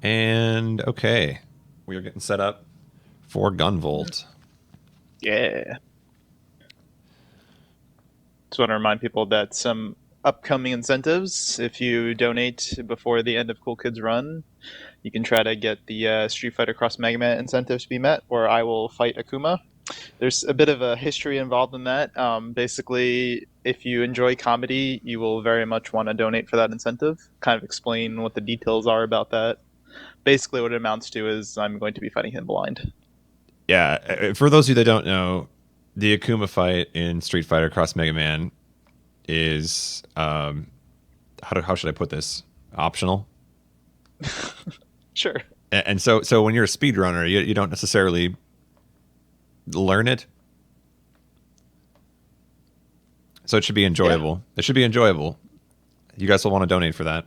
And okay, we are getting set up for Gunvolt. Yeah. Just want to remind people that some upcoming incentives. If you donate before the end of Coolkid's run, you can try to get the Street Fighter Cross Mega Man incentive to be met, where I will fight Akuma. There's a bit of a history involved in that. Basically, if you enjoy comedy, you will very much want to donate for that incentive. Kind of explain what the details are about that. Basically, what it amounts to is I'm going to be fighting him blind. Yeah, for those of you that don't know, the Akuma fight in Street Fighter Cross Mega Man is how should I put this? Optional. Sure. And so when you're a speedrunner, you don't necessarily learn it. So it should be enjoyable. Yeah. It should be enjoyable. You guys will want to donate for that.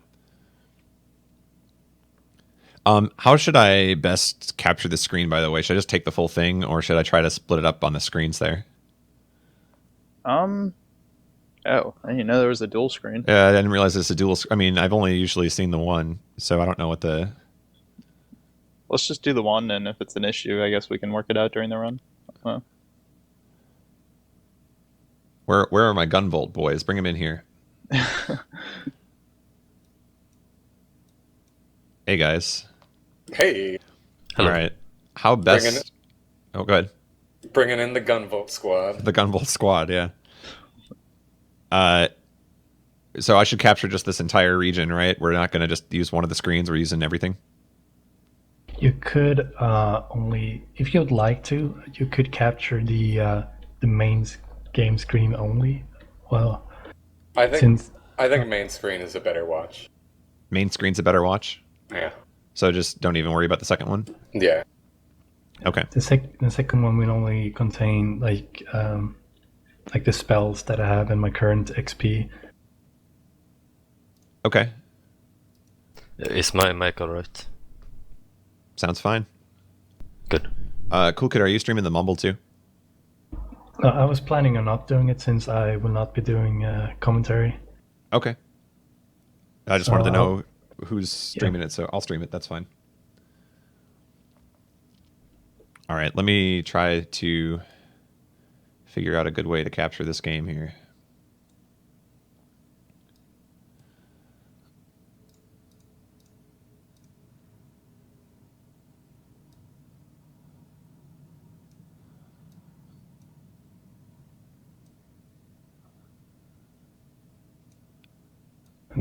How should I best capture the screen, by the way? Should I just take the full thing, or should I try to split it up on the screens there? Oh, I didn't know there was a dual screen. Yeah, I didn't realize it's a dual. I mean, I've only usually seen the one, so I don't know what the... Let's just do the one, and if it's an issue, I guess we can work it out during the run. Where are my Gunvolt boys? Bring them in here. Hey, guys. Hey. Hello. All right. How best... Oh, go ahead. Bringing in the Gunvolt squad. The Gunvolt squad, yeah. So I should capture just this entire region, right? We're not going to just use one of the screens. We're using everything. You could only, if you'd like to, you could capture the main game screen only. Well, I think main screen is a better watch. Main screen's a better watch? Yeah. So just don't even worry about the second one? Yeah. Okay. The second one will only contain like the spells that I have in my current XP. Okay. Is my mic alright? Sounds fine. Good. Coolkid, are you streaming the Mumble too? I was planning on not doing it since I will not be doing commentary. Okay. I just wanted to know who's streaming it, so I'll stream it. That's fine. All right, let me try to figure out a good way to capture this game here.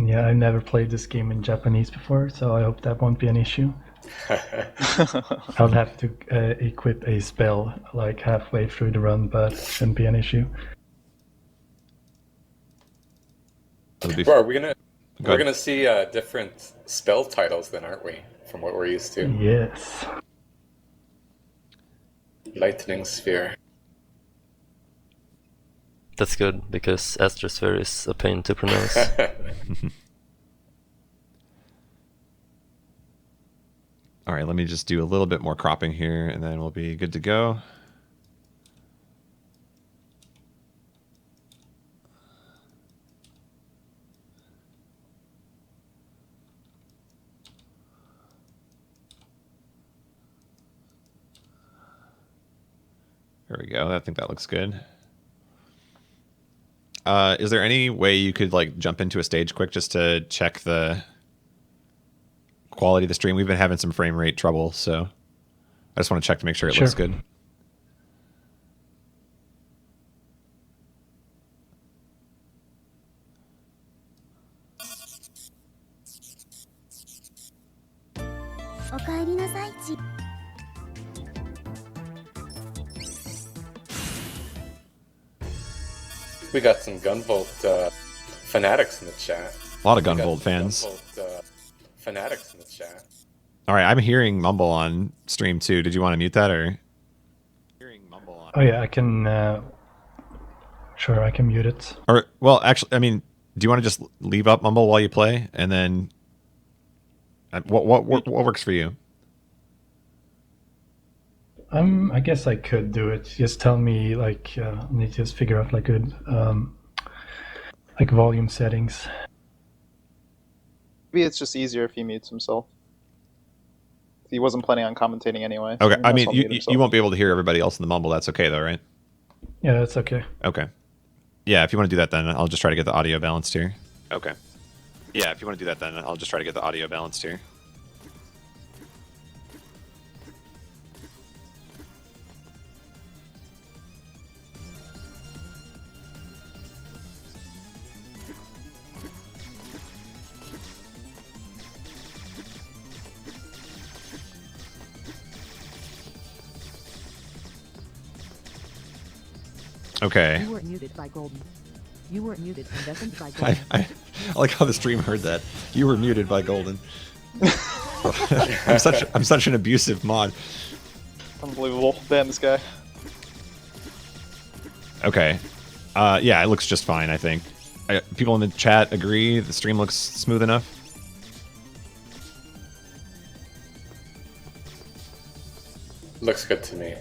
Yeah, I've never played this game in Japanese before, so I hope that won't be an issue. I'll have to equip a spell like halfway through the run, but it shouldn't be an issue. Bro, we're gonna see different spell titles then, aren't we? From what we're used to. Yes. Lightning Sphere. That's good, because Astrosphere is a pain to pronounce. All right, let me just do a little bit more cropping here, and then we'll be good to go. There we go. I think that looks good. Is there any way you could like jump into a stage quick just to check the quality of the stream? We've been having some frame rate trouble, so I just want to check to make sure it looks good. We got some Gunvolt fanatics in the chat. A lot of Gunvolt fans. Gunvolt fanatics in the chat. All right, I'm hearing mumble on stream too. Did you want to mute that or? Oh yeah, I can. Sure, I can mute it. Or well, actually, I mean, do you want to just leave up mumble while you play, and then what works for you? I guess I could do it. Just tell me, like, I need to just figure out like good, like volume settings. Maybe it's just easier if he mutes himself. He wasn't planning on commentating anyway. Okay, So I mean, you won't be able to hear everybody else in the mumble. That's okay, though, right? Yeah, that's okay. Okay. Yeah, if you want to do that, then I'll just try to get the audio balanced here. Okay. Yeah, if you want to do that, then I'll just try to get the audio balanced here. Okay. You were muted by Golden. You were muted and deafened by Golden. I like how the stream heard that. You were muted by Golden. I'm such an abusive mod. Unbelievable. Ban this guy. Okay. Yeah, it looks just fine, I think. People in the chat agree the stream looks smooth enough. Looks good to me.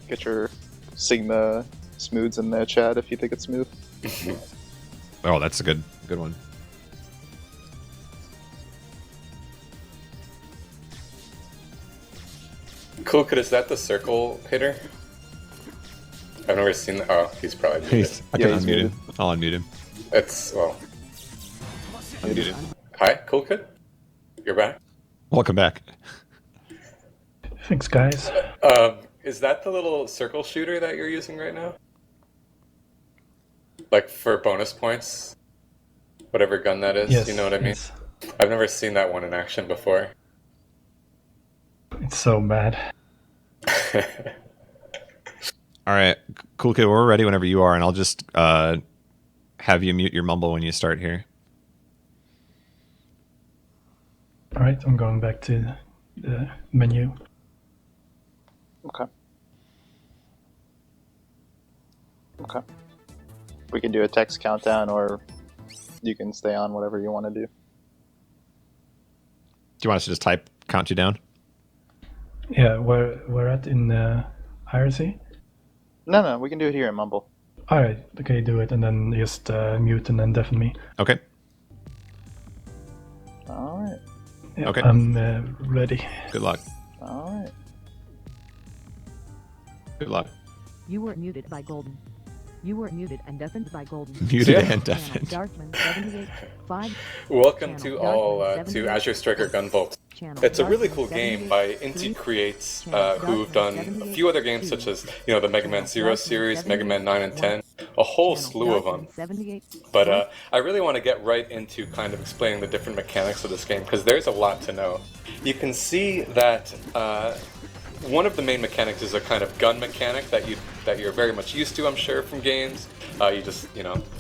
Get your Sigma smooths in the chat if you think it's smooth. Oh, that's a good one. Coolkid, is that the circle hitter? I've never seen that. Oh, he's probably muted. I can unmute him. I'll unmute him. It's, well... Unmuted. Hi, Coolkid? You're back? Welcome back. Thanks, guys. Is that the little circle shooter that you're using right now? Like, for bonus points? Whatever gun that is, Yes, you know what I mean? yes. I've never seen that one in action before. It's so bad. All right, cool kid. We're ready whenever you are, and I'll just have you mute your mumble when you start here. All right, I'm going back to the menu. Okay. Okay. We can do a text countdown, or you can stay on, whatever you want to do. Do you want us to just count you down? Yeah, we're at in IRC. No, we can do it here in Mumble. All right, okay, do it, and then just mute and then deafen me. Okay. All right. Yeah, Okay. I'm ready. Good luck. All right. Good luck. You were muted by Golden. You were muted and deafened by Golden. Muted Yeah. and deafened. Darkman 78 5. Welcome Channel to all Darkman to 78. Azure Striker Gunvolt. Channel It's a really Darkman cool game 78. by Inti Creates, who've done a few other games such as, the Mega Man Zero series, Mega Man 9 and 10, a whole slew of them. 78. But I really want to get right into kind of explaining the different mechanics of this game, because there's a lot to know. You can see that one of the main mechanics is a kind of gun mechanic that you're very much used to, I'm sure, from games. You just,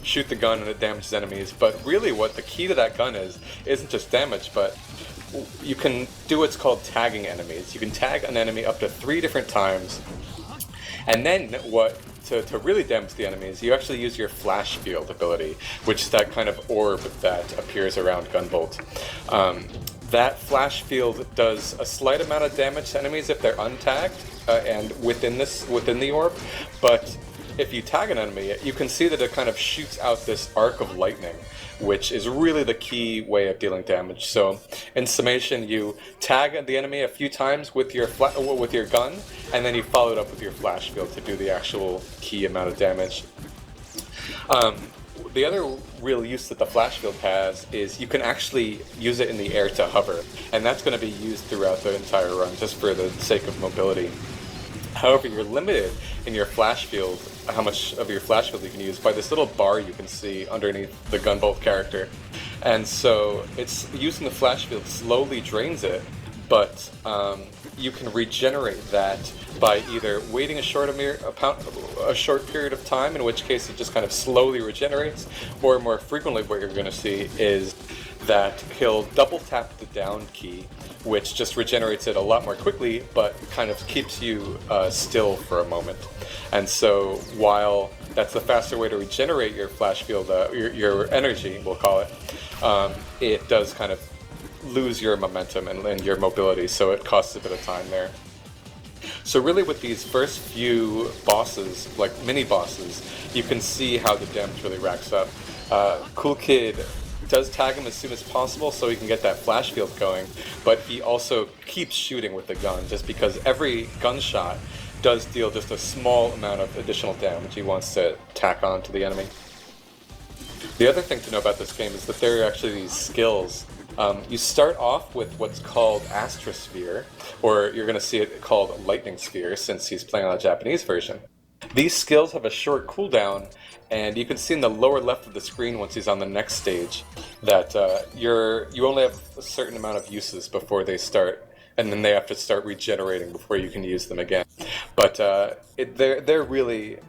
shoot the gun and it damages enemies. But really what the key to that gun isn't just damage, but you can do what's called tagging enemies. You can tag an enemy up to 3 different times. And then to really damage the enemies, you actually use your flash field ability, which is that kind of orb that appears around Gunvolt. That flash field does a slight amount of damage to enemies if they're untagged and within the orb, but if you tag an enemy, you can see that it kind of shoots out this arc of lightning, which is really the key way of dealing damage. So, in summation, you tag the enemy a few times with your gun, and then you follow it up with your flash field to do the actual key amount of damage. The other real use that the flash field has is you can actually use it in the air to hover, and that's going to be used throughout the entire run just for the sake of mobility. However, you're limited in your flash field, how much of your flash field you can use, by this little bar you can see underneath the Gunvolt character. And so it's using the flash field slowly drains it, but you can regenerate that by either waiting a short period of time, in which case it just kind of slowly regenerates, or more frequently what you're going to see is that he'll double tap the down key, which just regenerates it a lot more quickly, but kind of keeps you still for a moment. And so while that's the faster way to regenerate your flash field, your energy, we'll call it, it does kind of lose your momentum and your mobility, so it costs a bit of time there. So really with these first few bosses, like mini bosses, you can see how the damage really racks up. Coolkid does tag him as soon as possible so he can get that flash field going, but he also keeps shooting with the gun just because every gunshot does deal just a small amount of additional damage he wants to tack on to the enemy. The other thing to know about this game is that there are actually these skills. You start off with what's called Astrosphere, or you're going to see it called Lightning Sphere since he's playing on a Japanese version. These skills have a short cooldown, and you can see in the lower left of the screen once he's on the next stage that you only have a certain amount of uses before they start, and then they have to start regenerating before you can use them again. But they're really,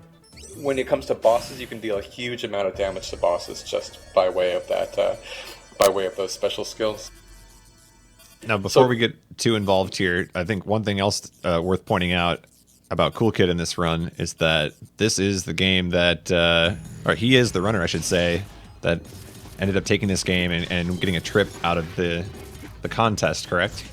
when it comes to bosses, you can deal a huge amount of damage to bosses just by way of that, by way of those special skills. Now, before we get too involved here, I think one thing else worth pointing out about Coolkid in this run is that this is the game that, or he is the runner, I should say, that ended up taking this game and getting a trip out of the contest, correct?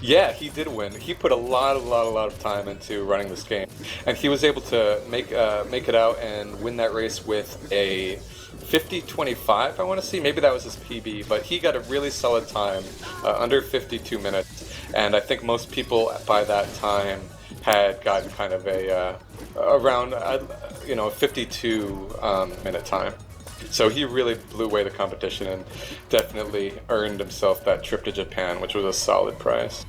Yeah, he did win. He put a lot of time into running this game, and he was able to make it out and win that race with a 50:25. I want to see, maybe that was his PB, but he got a really solid time, under 52 minutes, and I think most people by that time had gotten kind of a around 52 minute time. So he really blew away the competition and definitely earned himself that trip to Japan, which was a solid prize.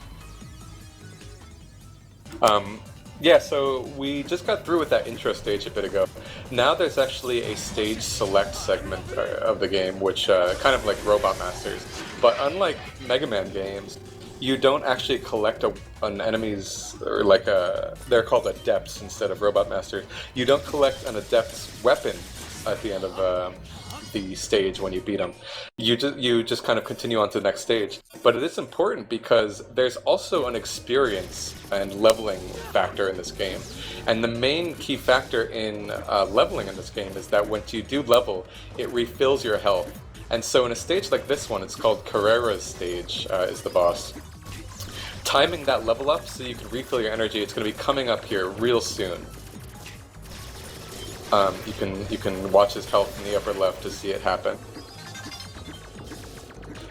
Yeah, so we just got through with that intro stage a bit ago. Now there's actually a stage select segment of the game, which kind of like Robot Masters. But unlike Mega Man games, you don't actually collect an enemy's, or like they're called adepts instead of Robot Master. You don't collect an adept's weapon at the end of the stage when you beat them. You just kind of continue on to the next stage. But it is important because there's also an experience and leveling factor in this game. And the main key factor in leveling in this game is that once you do level, it refills your health. And so in a stage like this one, it's called Carrera's stage, is the boss. Timing that level up so you can refill your energy, it's going to be coming up here real soon. You can watch his health in the upper left to see it happen.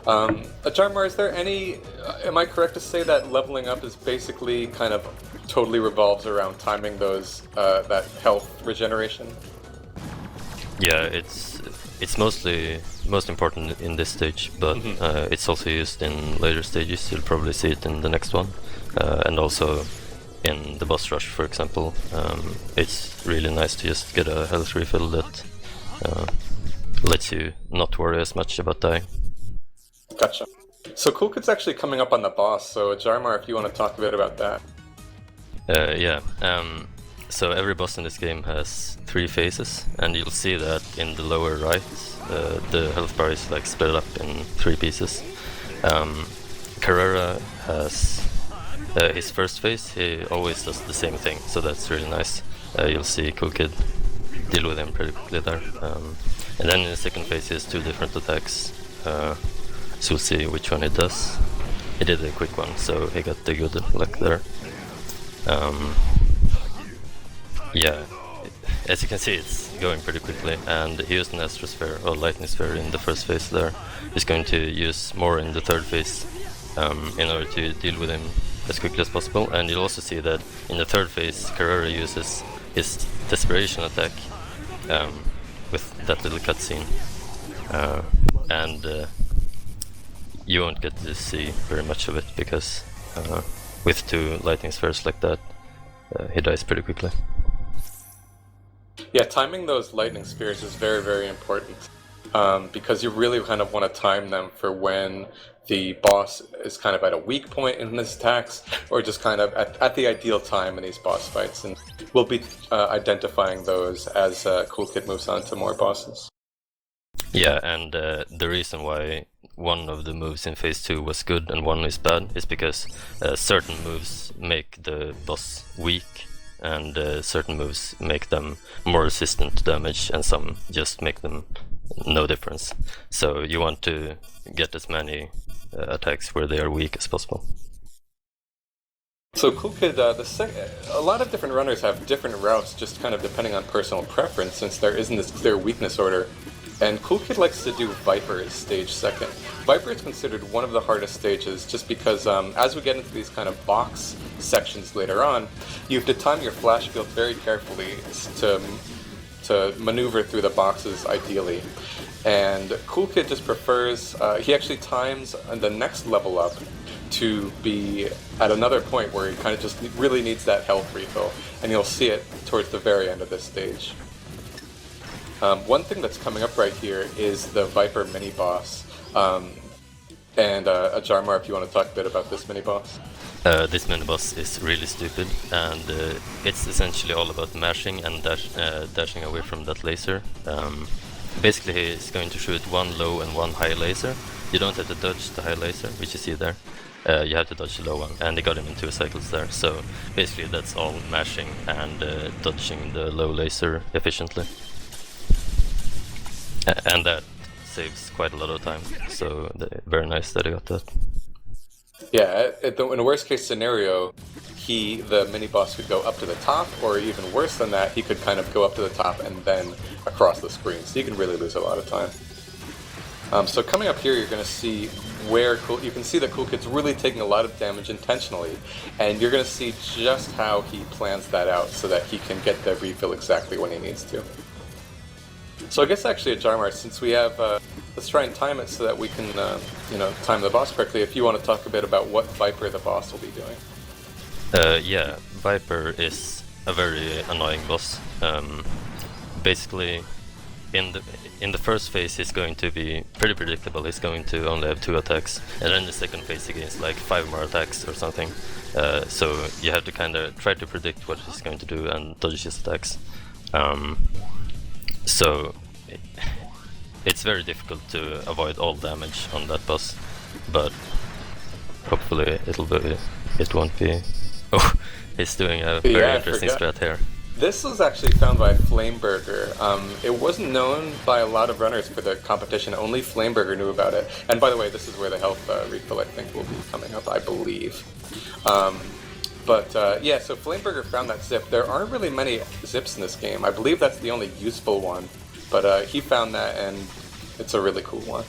Jarmar, is there any... am I correct to say that leveling up is basically kind of totally revolves around timing those that health regeneration? Yeah, it's mostly most important in this stage, but it's also used in later stages. You'll probably see it in the next one, and also in the boss rush, for example. It's really nice to just get a health refill that lets you not worry as much about dying. Gotcha. So Coolkid's actually coming up on the boss, so Jarmar, if you want to talk a bit about that. Yeah. So every boss in this game has 3 phases, and you'll see that in the lower right, the health bar is like split up in 3 pieces. Carrera has his first phase. He always does the same thing, so that's really nice. You'll see Coolkid deal with him pretty quickly there. And then in the second phase he has 2 different attacks, so we'll see which one he does. He did a quick one, so he got the good luck there. Yeah, as you can see, it's going pretty quickly, and he used an Astrosphere or Lightning Sphere in the first phase there. He's going to use more in the third phase in order to deal with him as quickly as possible. And you'll also see that in the third phase, Carrera uses his Desperation attack with that little cutscene, and you won't get to see very much of it because with 2 Lightning Spheres like that, he dies pretty quickly. Yeah, timing those lightning spheres is very, very important because you really kind of want to time them for when the boss is kind of at a weak point in his attacks, or just kind of at the ideal time in these boss fights. And we'll be identifying those as Coolkid moves on to more bosses. Yeah, and the reason why one of the moves in phase 2 was good and one is bad is because certain moves make the boss weak, and certain moves make them more resistant to damage, and some just make them no difference. So you want to get as many attacks where they are weak as possible. So Coolkid, a lot of different runners have different routes, just kind of depending on personal preference, since there isn't this clear weakness order. And Coolkid likes to do Viper as stage second. Viper is considered one of the hardest stages just because as we get into these kind of box sections later on, you have to time your flash field very carefully to maneuver through the boxes ideally. And Coolkid just prefers, he actually times the next level up to be at another point where he kind of just really needs that health refill, and you'll see it towards the very end of this stage. One thing that's coming up right here is the Viper mini-boss. And Jarmar, if you want to talk a bit about this mini-boss. This mini-boss is really stupid, and it's essentially all about mashing and dashing away from that laser. Basically, he's going to shoot one low and one high laser. You don't have to dodge the high laser, which you see there. You have to dodge the low one, and they got him in 2 cycles there. So basically, that's all mashing and dodging the low laser efficiently. And that saves quite a lot of time, so very nice that I got that. Yeah, in a worst case scenario, the mini-boss could go up to the top, or even worse than that, he could kind of go up to the top and then across the screen, so you can really lose a lot of time. So coming up here, you're going to see where you can see that Coolkid's really taking a lot of damage intentionally, and you're going to see just how he plans that out so that he can get the refill exactly when he needs to. So I guess actually, Jarmar, since we have, let's try and time it so that we can, time the boss correctly. If you want to talk a bit about what Viper the boss will be doing. Yeah, Viper is a very annoying boss. Basically, in the first phase, he's going to be pretty predictable. He's going to only have 2 attacks, and then the second phase he gains like 5 more attacks or something. So you have to kind of try to predict what he's going to do and dodge his attacks. So it's very difficult to avoid all damage on that boss, but hopefully it won't be. Oh, he's doing a very interesting strat here. This was actually found by Flameburger. It wasn't known by a lot of runners for the competition. Only Flameburger knew about it. And by the way, this is where the health refill I think will be coming up, I believe. Yeah, so Flameburger found that zip. There aren't really many zips in this game. I believe that's the only useful one. But he found that, and it's a really cool one.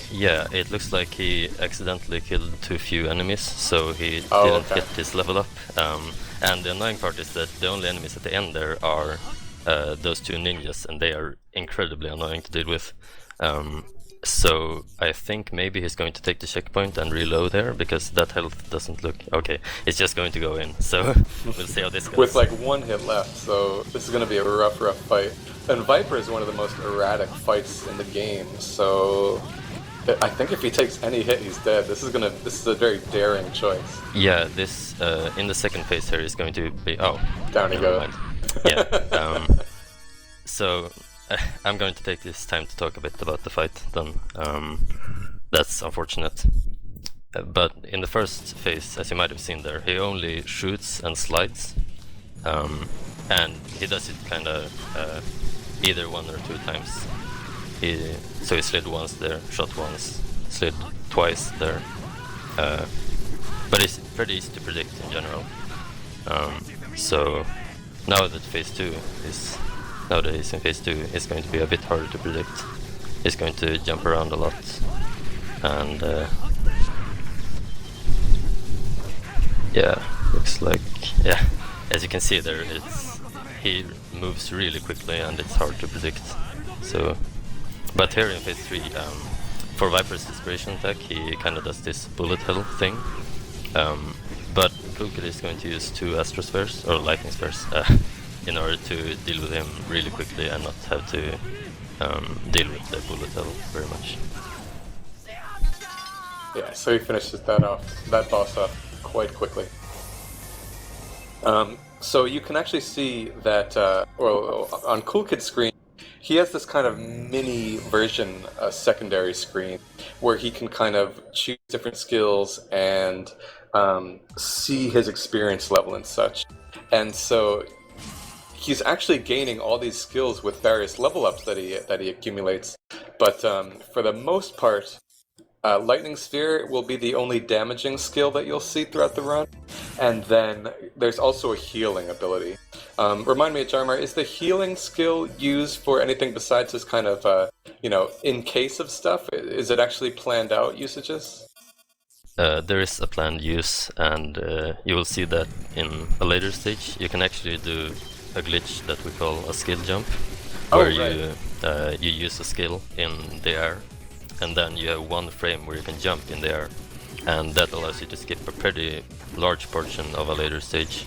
Yeah, it looks like he accidentally killed too few enemies, so he didn't get his level up. And the annoying part is that the only enemies at the end there are those 2 ninjas, and they are incredibly annoying to deal with. So I think maybe he's going to take the checkpoint and reload there, because that health doesn't look... Okay, it's just going to go in, so we'll see how this goes. With like 1 hit left, so this is going to be a rough fight. And Viper is one of the most erratic fights in the game, so I think if he takes any hit, he's dead. This is a very daring choice. Yeah, this in the second phase here is going to be... Oh, down he goes. Yeah. So I'm going to take this time to talk a bit about the fight then. That's unfortunate. But in the first phase, as you might have seen there, he only shoots and slides. And he does it kind of either 1 or 2 times. So he slid once there, shot once, slid twice there. But it's pretty easy to predict in general. So now that phase 2 is... Now that he's in phase 2, it's going to be a bit harder to predict. He's going to jump around a lot, and yeah, looks like, yeah, as you can see there, he moves really quickly and it's hard to predict. So, but here in phase 3, for Viper's Inspiration attack, he kind of does this bullet hell thing, but Coolkid is going to use 2 Astrospheres, or Lightning Spheres, in order to deal with him really quickly and not have to deal with the bullet hell very much. Yeah, so he finishes that boss off quite quickly. So you can actually see that, on Coolkid's screen, he has this kind of mini version, secondary screen, where he can kind of choose different skills and see his experience level and such. And so he's actually gaining all these skills with various level ups that he accumulates, but for the most part, Lightning Sphere will be the only damaging skill that you'll see throughout the run, and then there's also a healing ability. Remind me, Jarmar, is the healing skill used for anything besides this kind of, in case of stuff? Is it actually planned out usages? There is a planned use, and you will see that in a later stage. You can actually do a glitch that we call a skill jump, where you use a skill in the air, and then you have one frame where you can jump in the air, and that allows you to skip a pretty large portion of a later stage.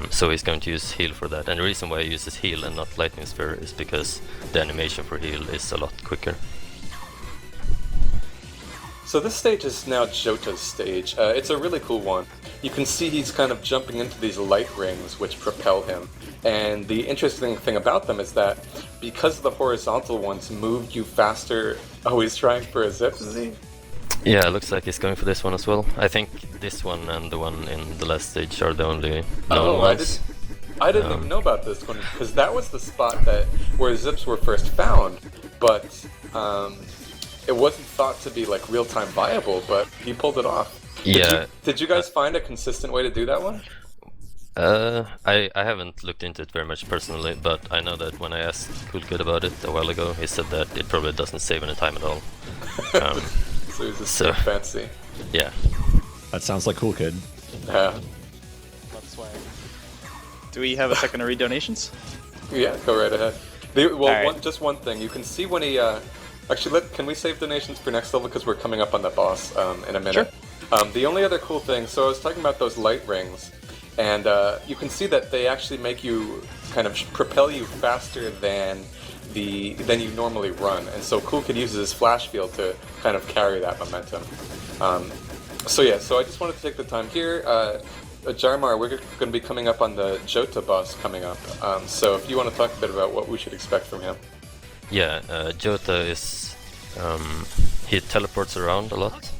So he's going to use heal for that, and the reason why he uses heal and not lightning sphere is because the animation for heal is a lot quicker. So this stage is now Jota's stage. It's a really cool one. You can see he's kind of jumping into these light rings which propel him. And the interesting thing about them is that because the horizontal ones moved you faster... Oh, he's trying for a zip, is he? Yeah, it looks like he's going for this one as well. I think this one and the one in the last stage are the only known ones. I didn't even know about this one, because that was the spot where zips were first found, but it wasn't thought to be like real-time viable, but he pulled it off. Did you guys find a consistent way to do that one? I haven't looked into it very much personally, but I know that when I asked Coolkid about it a while ago, he said that it probably doesn't save any time at all. So he's just so fancy. Yeah. That sounds like Coolkid. Yeah. That's why. Do we have a secondary donations? Yeah, go right ahead. Just one thing. You can see when he... Actually, can we save donations for next level, because we're coming up on the boss in a minute. Sure. The only other cool thing, so I was talking about those light rings, and you can see that they actually make you kind of propel you faster than you normally run, and so Coolkid uses his flash field to kind of carry that momentum. So I just wanted to take the time here. Jarmar, we're going to be coming up on the Jota boss coming up, so if you want to talk a bit about what we should expect from him. Yeah, Jota is... he teleports around a lot.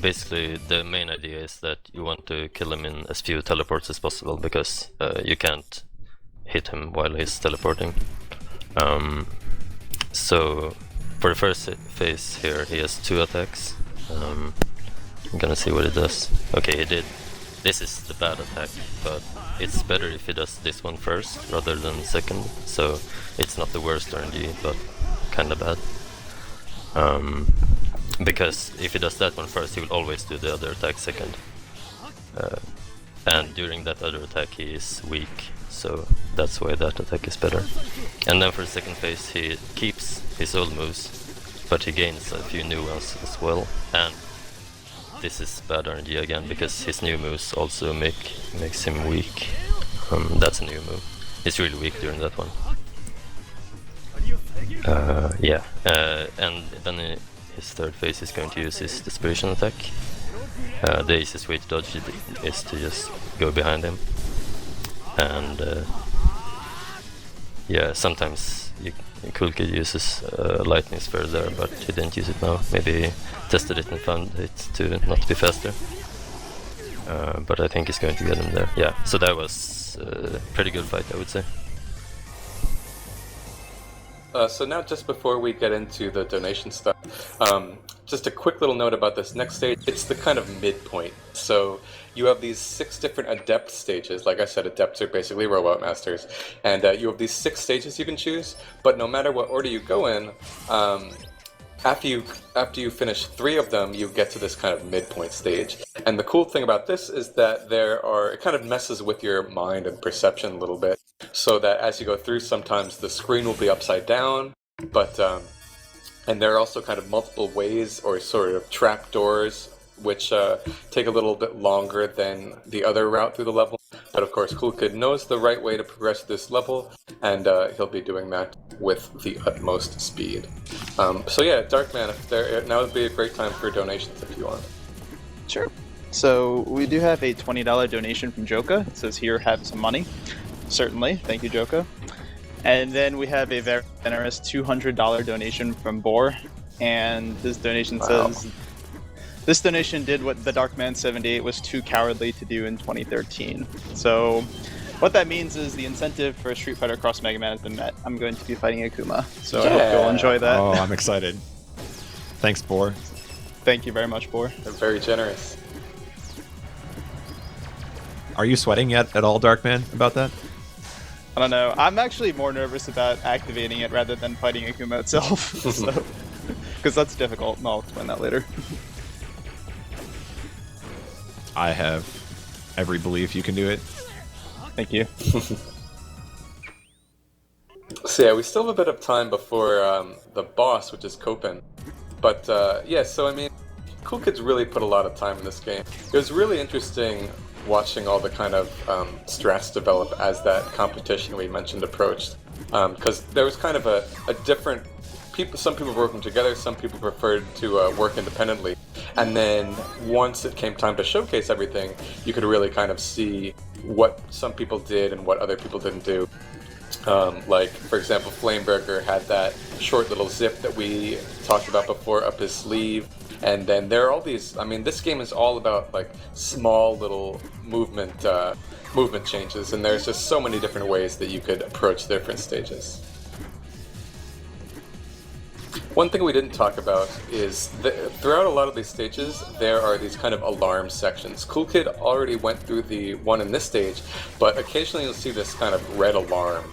Basically, the main idea is that you want to kill him in as few teleports as possible, because you can't hit him while he's teleporting. So, for the first phase here, he has 2 attacks. I'm gonna see what it does. Okay, he did. This is the bad attack, but it's better if he does this one first rather than second, so it's not the worst RNG, but kinda bad. Because if he does that one first, he will always do the other attack second. And during that other attack he is weak, so that's why that attack is better. And then for the second phase he keeps his old moves, but he gains a few new ones as well. And this is bad RNG again, because his new moves also makes him weak. That's a new move. He's really weak during that one. And then his third phase is going to use his Desperation attack. The easiest way to dodge it is to just go behind him. And sometimes Coolkid uses Lightning Sphere there, but he didn't use it now. Maybe he tested it and found it to not be faster. But I think he's going to get him there. Yeah, so that was a pretty good fight, I would say. So now, just before we get into the donation stuff, just a quick little note about this next stage. It's the kind of midpoint. So you have these 6 different adept stages. Like I said, adepts are basically robot masters. And you have these 6 stages you can choose, but no matter what order you go in, after you finish 3 of them, you get to this kind of midpoint stage. And the cool thing about this is that it kind of messes with your mind and perception a little bit, so that as you go through, sometimes the screen will be upside down, but and there are also kind of multiple ways or sort of trap doors which take a little bit longer than the other route through the level. But of course, Coolkid knows the right way to progress this level, and he'll be doing that with the utmost speed. So yeah, Darkman, now would be a great time for donations if you want. Sure. So we do have a $20 donation from Joka. It says here, have some money. Certainly. Thank you, Joka. And then we have a very generous $200 donation from Boar. And this donation says, this donation did what the Darkman 78 was too cowardly to do in 2013. So what that means is the incentive for Street Fighter Cross Mega Man has been met. I'm going to be fighting Akuma. So I hope you'll enjoy that. Oh, I'm excited. Thanks, Boar. Thank you very much, Boar. They're very generous. Are you sweating yet at all, Darkman, about that? I don't know. I'm actually more nervous about activating it rather than fighting Akuma itself. Because that's difficult, and I'll explain that later. I have every belief you can do it. Thank you. So yeah, we still have a bit of time before the boss, which is Copen. But yeah, so I mean, Coolkid's really put a lot of time in this game. It was really interesting watching all the kind of strats develop as that competition we mentioned approached. Because there was kind of a different... Some people were working together, some people preferred to work independently. And then once it came time to showcase everything, you could really kind of see what some people did and what other people didn't do. Like, for example, Flameburger had that short little zip that we talked about before up his sleeve. And then there are all these... I mean, this game is all about, like, small little movement changes. And there's just so many different ways that you could approach different stages. One thing we didn't talk about is that throughout a lot of these stages, there are these kind of alarm sections. Coolkid already went through the one in this stage, but occasionally you'll see this kind of red alarm.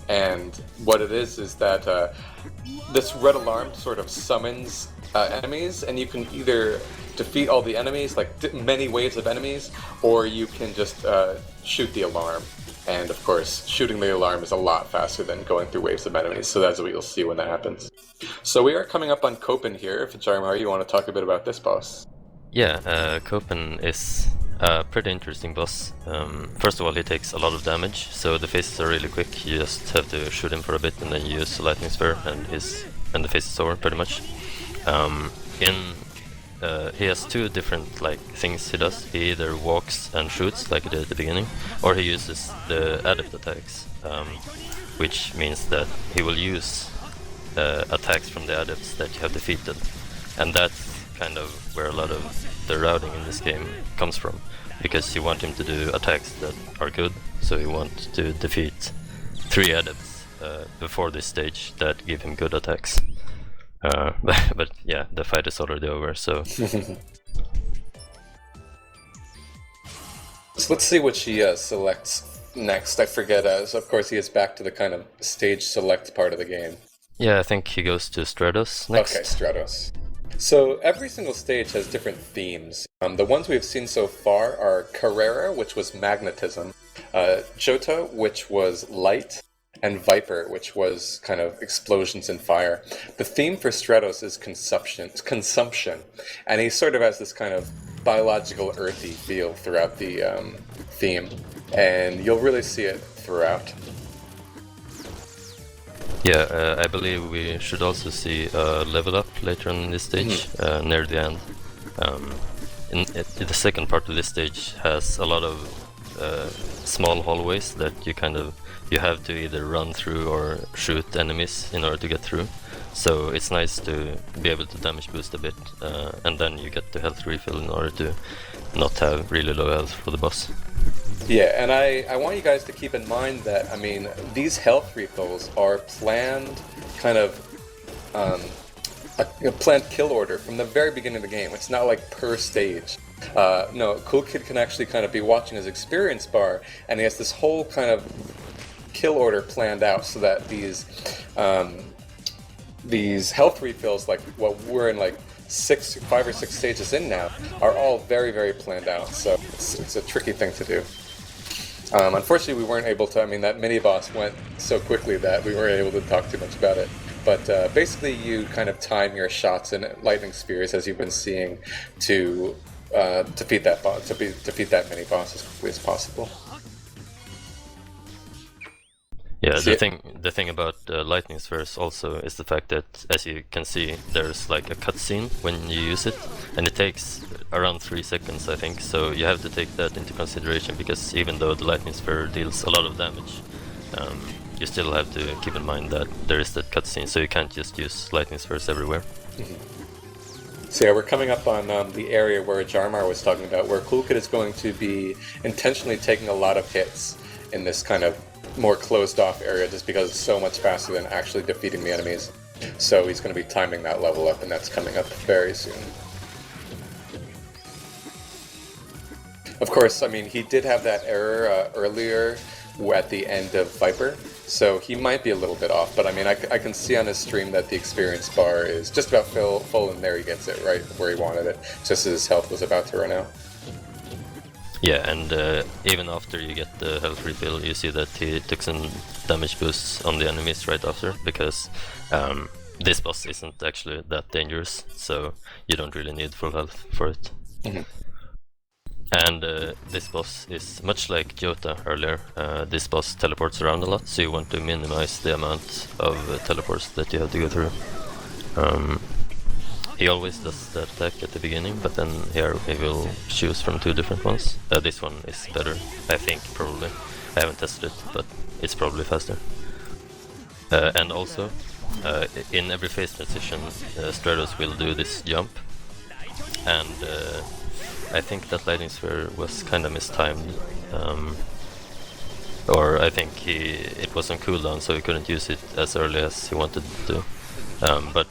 And what it is that this red alarm sort of summons enemies, and you can either defeat all the enemies, like many waves of enemies, or you can just shoot the alarm. And of course, shooting the alarm is a lot faster than going through waves of enemies, so that's what you'll see when that happens. So we are coming up on Copen here. If Jarmar, you want to talk a bit about this boss? Yeah, Copen is a pretty interesting boss. First of all, he takes a lot of damage, so the phases are really quick. You just have to shoot him for a bit and then you use the lightning sphere and the phase is over, pretty much. He has two different things he does. He either walks and shoots like he did at the beginning, or he uses the adept attacks, which means that he will use attacks from the adepts that you have defeated, and that's kind of where a lot of the routing in this game comes from, because you want him to do attacks that are good, so you want to defeat 3 adepts before this stage that give him good attacks. But yeah, the fight is already over, so... So let's see what she selects next. I forget, so of course he is back to the kind of stage select part of the game. Yeah, I think he goes to Stratos next. Okay, Stratos. So every single stage has different themes. The ones we've seen so far are Carrera, which was magnetism, Johto, which was light, and Viper, which was kind of explosions and fire. The theme for Stratos is consumption, and he sort of has this kind of biological, earthy feel throughout the theme, and you'll really see it throughout. Yeah, I believe we should also see a level up later on in this stage, near the end. The second part of this stage has a lot of small hallways that you have to either run through or shoot enemies in order to get through. So it's nice to be able to damage boost a bit, and then you get the health refill in order to not have really low health for the boss. Yeah, and I want you guys to keep in mind that, I mean, these health refills are planned kind of a planned kill order from the very beginning of the game. It's not like per stage. No, Coolkid can actually kind of be watching his experience bar, and he has this whole kind of kill order planned out so that these health refills, like what we're in, like 5 or 6 stages in now, are all very, very planned out. So it's a tricky thing to do. Unfortunately, we weren't able to. I mean, that mini boss went so quickly that we weren't able to talk too much about it. But basically, you kind of time your shots in lightning spheres, as you've been seeing, to defeat that boss, defeat that mini boss as quickly as possible. Yeah, the thing about lightning spheres also is the fact that, as you can see, there's like a cutscene when you use it, and it takes around 3 seconds, I think. So you have to take that into consideration, because even though the lightning sphere deals a lot of damage, you still have to keep in mind that there is that cutscene, so you can't just use lightning spheres everywhere. Mm-hmm. So yeah, we're coming up on the area where Jarmar was talking about, where Coolkid is going to be intentionally taking a lot of hits in this kind of more closed off area, just because it's so much faster than actually defeating the enemies. So he's going to be timing that level up, and that's coming up very soon. Of course, I mean, he did have that error earlier at the end of Viper, so he might be a little bit off, but I mean, I can see on his stream that the experience bar is just about full, and there he gets it right where he wanted it, just as his health was about to run out. Yeah, and even after you get the health refill, you see that he took some damage boosts on the enemies right after, because this boss isn't actually that dangerous, so you don't really need full health for it. Mm-hmm. And this boss is much like JRTA earlier. This boss teleports around a lot, so you want to minimize the amount of teleports that you have to go through. He always does that attack at the beginning, but then here he will choose from 2 different ones. This one is better, I think, probably. I haven't tested it, but it's probably faster. And also, in every phase transition, Stratos will do this jump, and I think that lightning sphere was kinda mistimed, or I think it was on cooldown, so he couldn't use it as early as he wanted to. But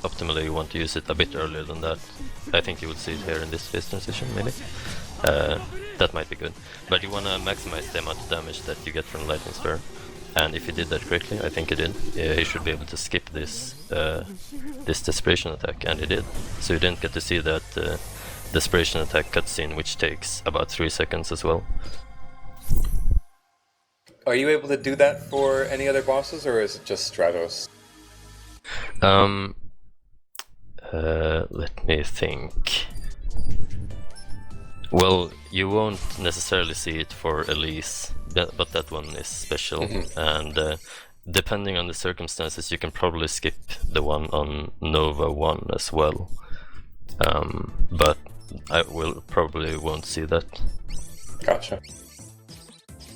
optimally you want to use it a bit earlier than that. I think you will see it here in this phase transition, maybe. That might be good. But you want to maximize the amount of damage that you get from lightning sphere. And if he did that correctly, I think he did, he should be able to skip this desperation attack, and he did. So you didn't get to see that desperation attack cutscene, which takes about 3 seconds as well. Are you able to do that for any other bosses, or is it just Stratos? Let me think. Well, you won't necessarily see it for Elise, but that one is special, and depending on the circumstances, you can probably skip the one on Nova 1 as well. But I probably won't see that. Gotcha.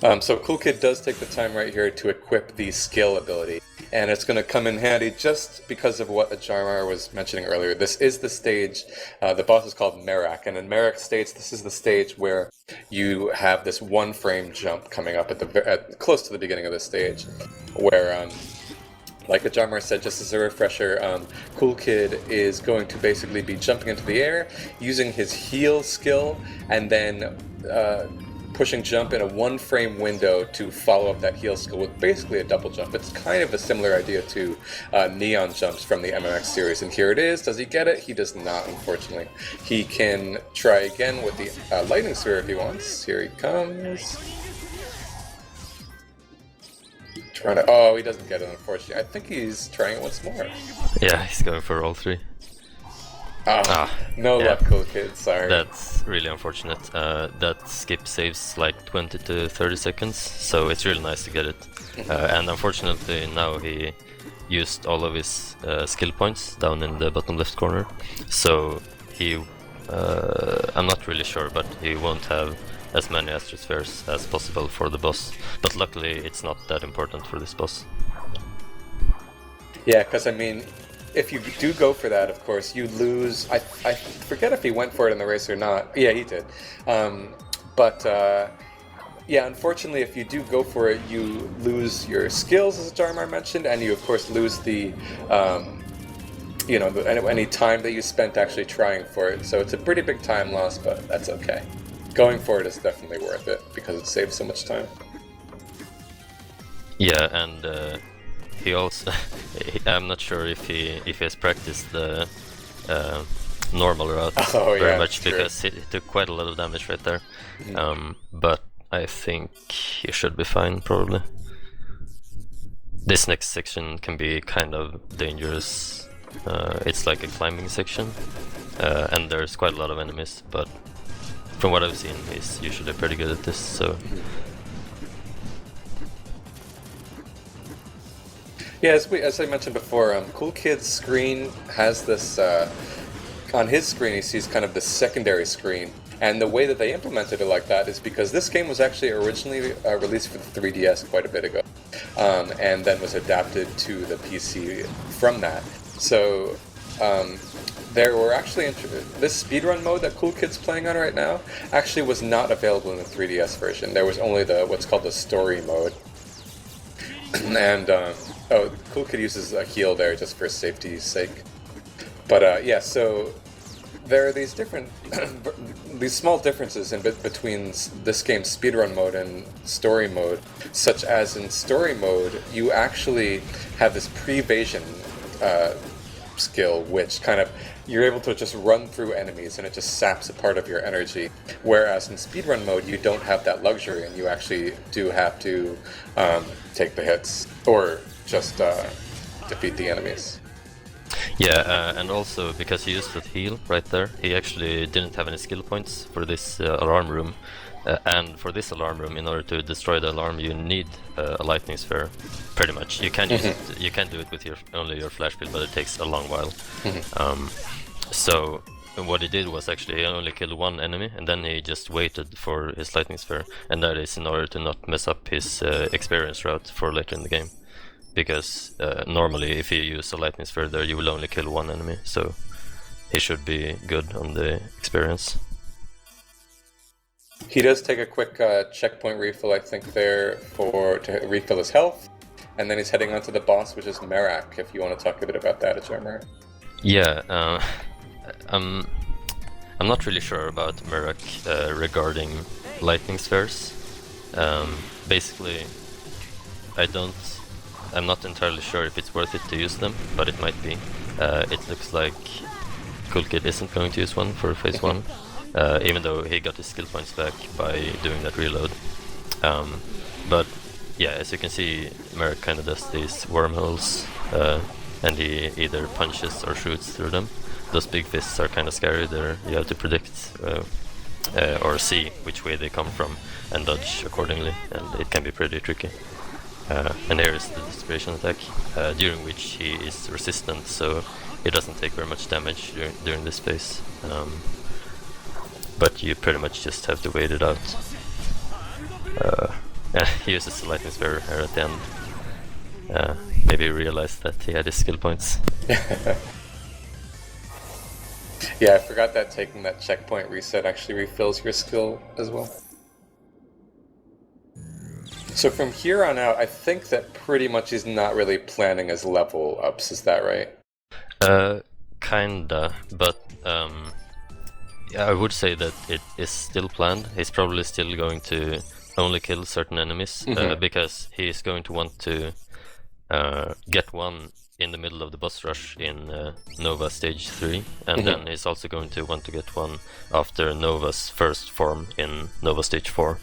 So Coolkid does take the time right here to equip the skill ability, and it's going to come in handy just because of what Ajarmar was mentioning earlier. This is the stage, the boss is called Merak, and in Merak states this is the stage where you have this 1-frame jump coming up at close to the beginning of the stage, where like Ajarmar said, just as a refresher, Coolkid is going to basically be jumping into the air, using his heal skill, and then pushing jump in a 1-frame window to follow up that heal skill with basically a double jump. It's kind of a similar idea to Neon jumps from the MMX series, and here it is. Does he get it? He does not, unfortunately. He can try again with the lightning sphere if he wants. Here he comes. Oh, he doesn't get it, unfortunately. I think he's trying it once more. Yeah, he's going for all 3. No luck, Coolkid, sorry. That's really unfortunate. That skip saves like 20 to 30 seconds, so it's really nice to get it. And unfortunately now he used all of his skill points down in the bottom left corner, so he, I'm not really sure, but he won't have as many astrospheres as possible for the boss. But luckily it's not that important for this boss. Yeah, because I mean, if you do go for that, of course, you lose. I forget if he went for it in the race or not. Yeah, he did. Yeah, unfortunately, if you do go for it, you lose your skills, as Jarmar mentioned, and you, of course, lose the, any time that you spent actually trying for it. So it's a pretty big time loss, but that's okay. Going for it is definitely worth it because it saves so much time. Yeah, and he also, I'm not sure if he has practiced the normal route very much, because he took quite a lot of damage right there. But I think he should be fine, probably. This next section can be kind of dangerous. It's like a climbing section, and there's quite a lot of enemies, but from what I've seen, he's usually pretty good at this, so... Yeah, as I mentioned before, Coolkid's screen has this... on his screen, he sees kind of the secondary screen, and the way that they implemented it like that is because this game was actually originally released for the 3DS quite a bit ago, and then was adapted to the PC from that. So there were actually this speedrun mode that Coolkid's playing on right now actually was not available in the 3DS version. There was only what's called the story mode, and Coolkid uses a heal there just for safety's sake. But yeah, so there are these different, these small differences between this game's speedrun mode and story mode, such as in story mode, you actually have this pre-evasion skill, which kind of, you're able to just run through enemies and it just saps a part of your energy. Whereas in speedrun mode, you don't have that luxury and you actually do have to take the hits or just defeat the enemies. Yeah, and also because he used that heal right there, he actually didn't have any skill points for this alarm room. And for this alarm room, in order to destroy the alarm, you need a lightning sphere. Pretty much, you can use it. You can do it with only your flash build, but it takes a long while. So what he did was actually he only killed one enemy, and then he just waited for his lightning sphere, and that is in order to not mess up his experience route for later in the game. Because normally, if you use a lightning sphere there, you will only kill one enemy, so he should be good on the experience. He does take a quick checkpoint refill, I think, there to refill his health, and then he's heading on to the boss, which is Merak, if you want to talk a bit about that, Azure. Yeah, I'm not really sure about Merak regarding lightning spheres. Basically, I'm not entirely sure if it's worth it to use them, but it might be. It looks like Coolkid isn't going to use one for phase 1, even though he got his skill points back by doing that reload. But yeah, as you can see, Merrick kind of does these wormholes, and he either punches or shoots through them. Those big fists are kind of scary. You have to predict or see which way they come from and dodge accordingly, and it can be pretty tricky. And here is the desperation attack, during which he is resistant, so he doesn't take very much damage during this phase. But you pretty much just have to wait it out. He uses the lightning sphere here at the end. Maybe he realized that he had his skill points. Yeah, I forgot that taking that checkpoint reset actually refills your skill as well. So from here on out, I think that pretty much he's not really planning his level ups, is that right? Kinda, but yeah, I would say that it is still planned. He's probably still going to only kill certain enemies, because he is going to want to get one in the middle of the boss rush in Nova Stage 3, and then he's also going to want to get one after Nova's first form in Nova Stage 4.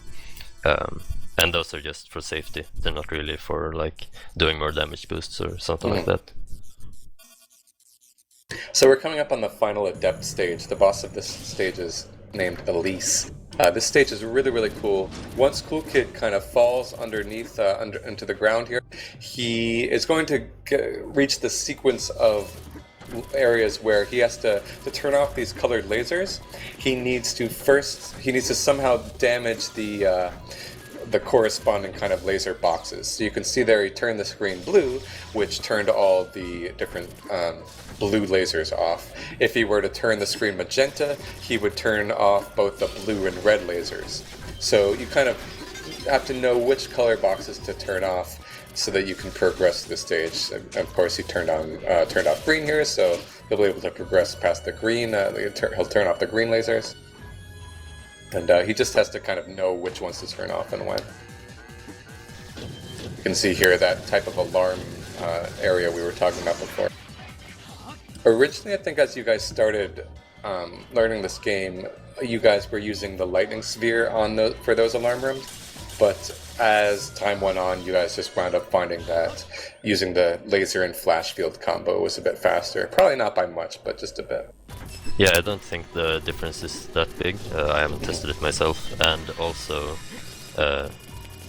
And those are just for safety. They're not really for like doing more damage boosts or something like that. So we're coming up on the final Adept stage. The boss of this stage is named Elise. This stage is really, really cool. Once Coolkid kind of falls underneath into the ground here, he is going to reach the sequence of areas where he has to turn off these colored lasers. He needs to somehow damage the corresponding kind of laser boxes. So you can see there he turned the screen blue, which turned all the different blue lasers off. If he were to turn the screen magenta, he would turn off both the blue and red lasers. So you kind of have to know which color boxes to turn off so that you can progress the stage. And of course, he turned off green here, so he'll be able to progress past the green. He'll turn off the green lasers. And he just has to kind of know which ones to turn off and when. You can see here that type of alarm area we were talking about before. Originally, I think as you guys started learning this game, you guys were using the lightning sphere for those alarm rooms. But as time went on, you guys just wound up finding that using the laser and flash field combo was a bit faster. Probably not by much, but just a bit. Yeah, I don't think the difference is that big. I haven't tested it myself, and also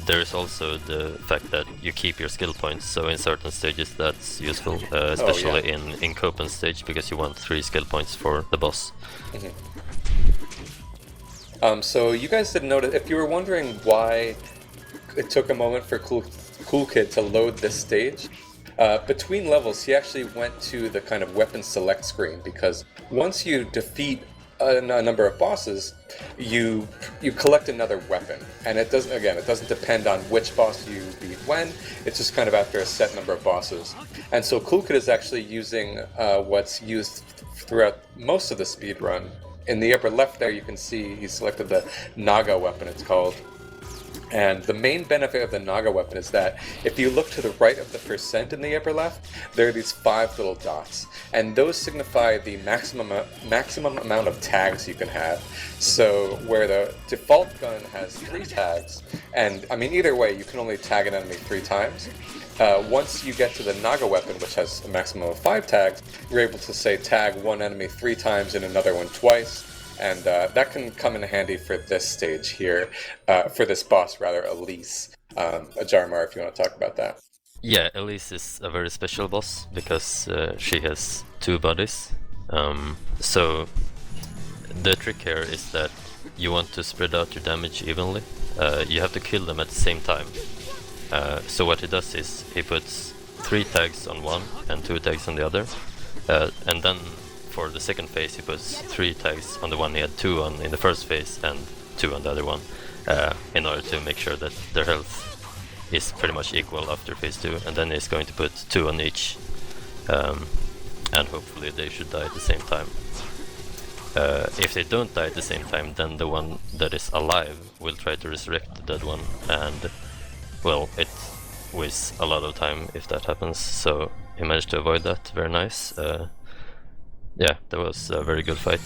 there is also the fact that you keep your skill points, so in certain stages that's useful, especially in Copen's stage, because you want 3 skill points for the boss. So you guys didn't notice, if you were wondering why it took a moment for Coolkid to load this stage, between levels he actually went to the kind of weapon select screen, because once you defeat a number of bosses, you collect another weapon, and it doesn't depend on which boss you beat when. It's just kind of after a set number of bosses. And so Coolkid is actually using what's used throughout most of the speed run. In the upper left there, you can see he selected the Naga weapon, it's called. And the main benefit of the Naga weapon is that if you look to the right of the percent in the upper left, there are these 5 little dots. And those signify the maximum amount of tags you can have. So where the default gun has 3 tags, and I mean either way, you can only tag an enemy 3 times. Once you get to the Naga weapon, which has a maximum of 5 tags, you're able to say tag one enemy 3 times and another one twice. And that can come in handy for this stage here, for this boss rather, Elise. Jarmar, if you want to talk about that. Yeah, Elise is a very special boss because she has 2 bodies. So the trick here is that you want to spread out your damage evenly. You have to kill them at the same time. So what he does is he puts 3 tags on one and 2 tags on the other, and then for the second phase he puts 3 tags on the one he had 2 on in the first phase and 2 on the other one, in order to make sure that their health is pretty much equal after phase 2, and then he's going to put 2 on each, and hopefully they should die at the same time. If they don't die at the same time, then the one that is alive will try to resurrect the dead one, and well, it wastes a lot of time if that happens, so he managed to avoid that. Very nice. Yeah, that was a very good fight.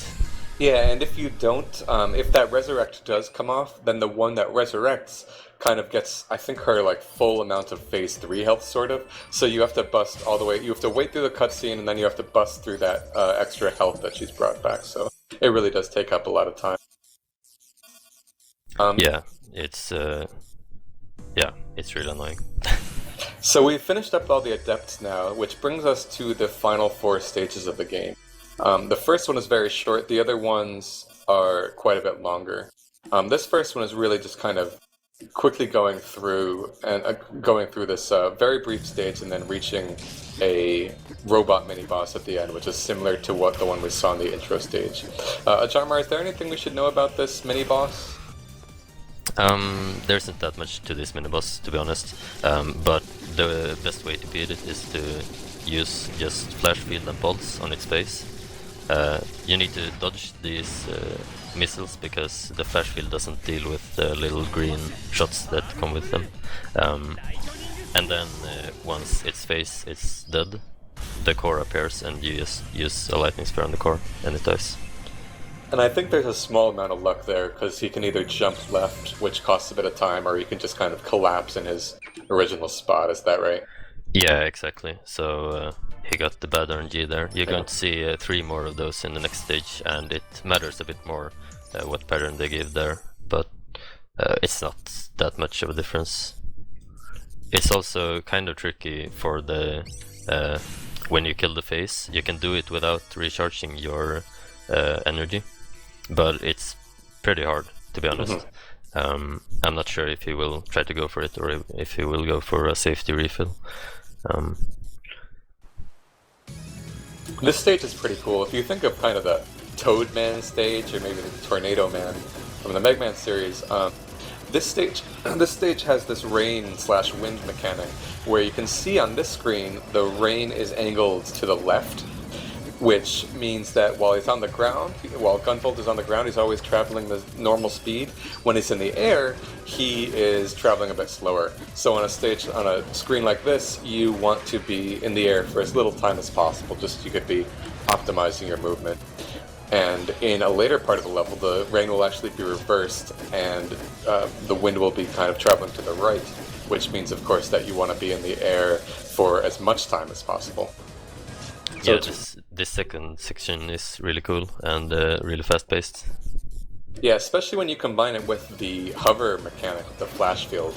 Yeah, and if you don't, if that resurrect does come off, then the one that resurrects kind of gets, I think, her like full amount of phase 3 health, sort of. So you have to bust all the way, you have to wait through the cutscene, and then you have to bust through that extra health that she's brought back. So it really does take up a lot of time. Yeah, it's really annoying. So we've finished up all the adepts now, which brings us to the final 4 stages of the game. The first one is very short, the other ones are quite a bit longer. This first one is really just kind of quickly going through this very brief stage and then reaching a robot mini-boss at the end, which is similar to what the one we saw in the intro stage. Jarmar, is there anything we should know about this mini-boss? There isn't that much to this mini-boss, to be honest, but the best way to beat it is to use just flash field and pulse on its face. You need to dodge these missiles because the flash field doesn't deal with the little green shots that come with them. And then once its face is dead, the core appears and you just use a lightning sphere on the core and it dies. And I think there's a small amount of luck there, because he can either jump left, which costs a bit of time, or he can just kind of collapse in his original spot, is that right? Yeah, exactly. So he got the bad RNG there. You're going to see 3 more of those in the next stage, and it matters a bit more what pattern they give there, but it's not that much of a difference. It's also kind of tricky for the when you kill the face, you can do it without recharging your energy, but it's pretty hard, to be honest. I'm not sure if he will try to go for it or if he will go for a safety refill. This stage is pretty cool. If you think of kind of the Toad Man stage, or maybe the Tornado Man from the Mega Man series, this stage has this rain/wind mechanic, where you can see on this screen the rain is angled to the left, which means that while he's on the ground, while Gunvolt is on the ground, he's always traveling the normal speed. When he's in the air, he is traveling a bit slower. So on a screen like this, you want to be in the air for as little time as possible, just so you could be optimizing your movement. And in a later part of the level, the rain will actually be reversed, and the wind will be kind of traveling to the right, which means, of course, that you want to be in the air for as much time as possible. So yeah, this second section is really cool and really fast-paced. Yeah, especially when you combine it with the hover mechanic, the flash field,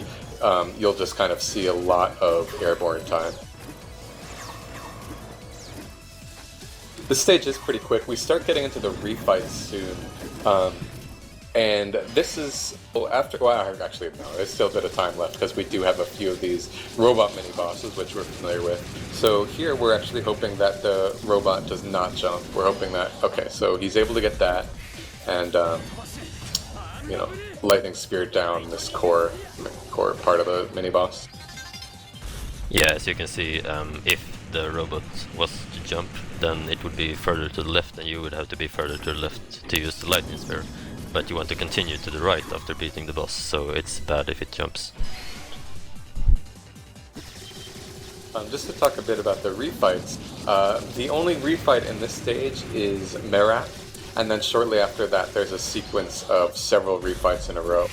you'll just kind of see a lot of airborne time. This stage is pretty quick. We start getting into the refights soon. And this is, actually no, there's still a bit of time left because we do have a few of these robot mini-bosses which we're familiar with. So here we're actually hoping that the robot does not jump. We're hoping that, okay, so he's able to get that and, lightning spear down this core part of the mini-boss. Yeah, as you can see, if the robot was to jump, then it would be further to the left, and you would have to be further to the left to use the lightning sphere. But you want to continue to the right after beating the boss, so it's bad if it jumps. Just to talk a bit about the refights, the only refight in this stage is Merak, and then shortly after that there's a sequence of several refights in a row.